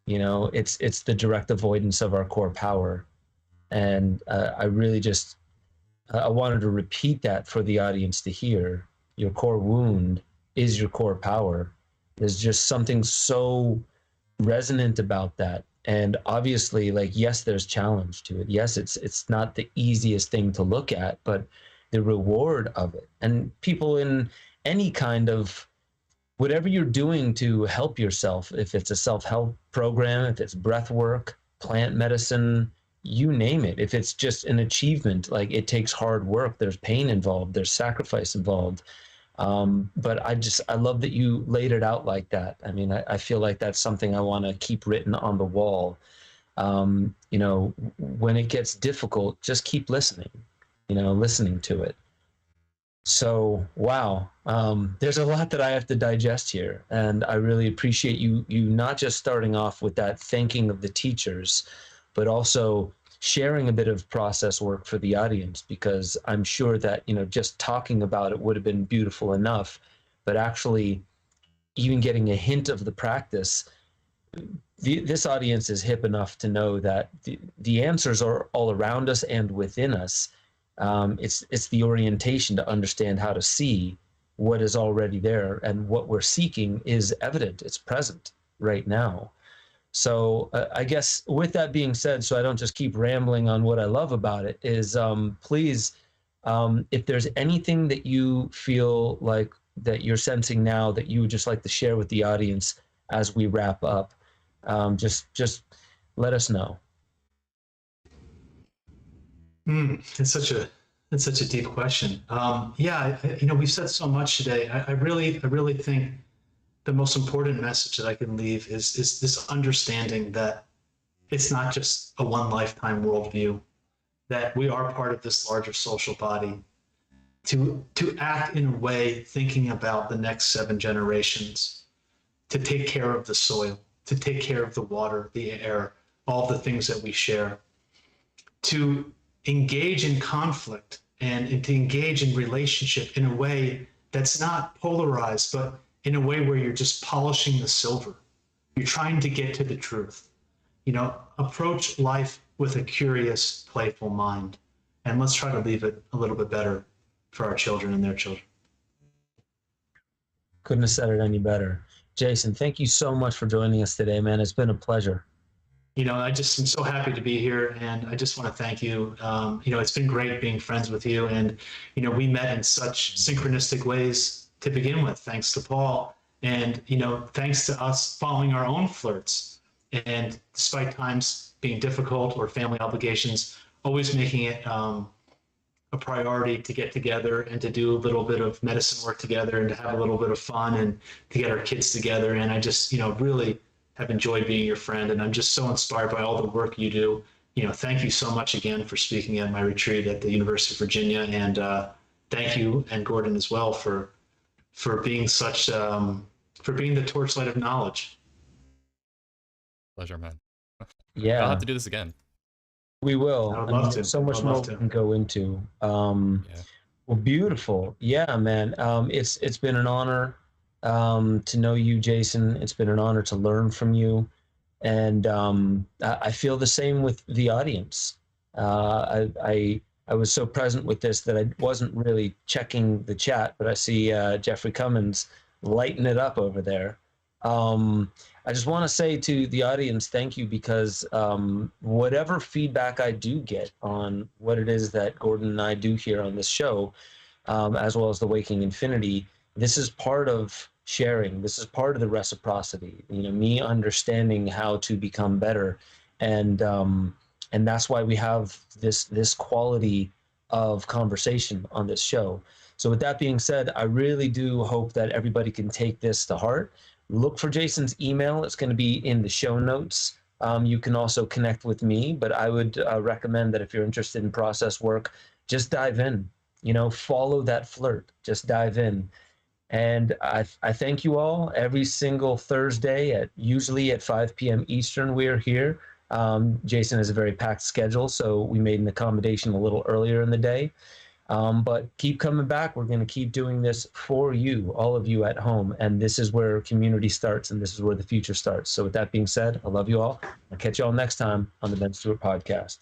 S1: It's the direct avoidance of our core power. And I really just I wanted to repeat that for the audience to hear. Your core wound is your core power. There's just something so resonant about that. And obviously, like, yes, there's challenge to it. Yes, it's not the easiest thing to look at, but the reward of it. And people in any kind of whatever you're doing to help yourself, if it's a self-help program, if it's breath work, plant medicine, you name it. If it's just an achievement, like it takes hard work, there's pain involved, there's sacrifice involved. But I love that you laid it out like that. I mean, I feel like that's something I want to keep written on the wall. When it gets difficult, just keep listening, listening to it. So, wow, there's a lot that I have to digest here, and I really appreciate you not just starting off with that thanking of the teachers, but also sharing a bit of process work for the audience, because I'm sure that just talking about it would have been beautiful enough, but actually even getting a hint of the practice, this audience is hip enough to know that the answers are all around us and within us. It's the orientation to understand how to see what is already there, and what we're seeking is evident. It's present right now. So I guess with that being said, so I don't just keep rambling on what I love about it, is please, if there's anything that you feel like that you're sensing now that you would just like to share with the audience as we wrap up, just let us know.
S2: It's such a deep question. We've said so much today. I really think the most important message that I can leave is this understanding that it's not just a one lifetime worldview, that we are part of this larger social body. To act in a way thinking about the next 7 generations, to take care of the soil, to take care of the water, the air, all the things that we share, to engage in conflict and to engage in relationship in a way that's not polarized, but in a way where you're just polishing the silver. You're trying to get to the truth. Approach life with a curious, playful mind. And let's try to leave it a little bit better for our children and their children.
S1: Couldn't have said it any better. Jason, thank you so much for joining us today, man. It's been a pleasure.
S2: I just am so happy to be here, and I just want to thank you. It's been great being friends with you, and we met in such synchronistic ways to begin with, thanks to Paul, and thanks to us following our own flirts, and despite times being difficult or family obligations, always making it a priority to get together and to do a little bit of medicine work together and to have a little bit of fun and to get our kids together. And I just really have enjoyed being your friend, and I'm just so inspired by all the work you do. Thank you so much again for speaking at my retreat at the University of Virginia, and thank you, and Gordon as well, for being for being the torchlight of knowledge.
S3: Pleasure, man.
S1: Yeah,
S3: I'll have to do this again.
S1: We will.
S2: I would love to.
S1: So much more we can go into. Well, beautiful. Yeah, man. It's been an honor to know you, Jason. It's been an honor to learn from you, and I feel the same with the audience. I was so present with this that I wasn't really checking the chat, but I see Jeffrey Cummins lighting it up over there. I just want to say to the audience, thank you, because whatever feedback I do get on what it is that Gordon and I do here on this show, as well as the Waking Infinity, this is part of sharing. This is part of the reciprocity. Me understanding how to become better, and that's why we have this quality of conversation on this show. So with that being said, I really do hope that everybody can take this to heart. Look for Jason's email. It's going to be in the show notes. You can also connect with me, but I would recommend that if you're interested in process work, just dive in. Follow that flirt. Just dive in. And I thank you all. Every single Thursday usually at 5 p.m. Eastern, we're here. Jason has a very packed schedule, so we made an accommodation a little earlier in the day. But keep coming back. We're going to keep doing this for you, all of you at home. And this is where community starts, and this is where the future starts. So with that being said, I love you all. I'll catch you all next time on the Ben Stewart Podcast.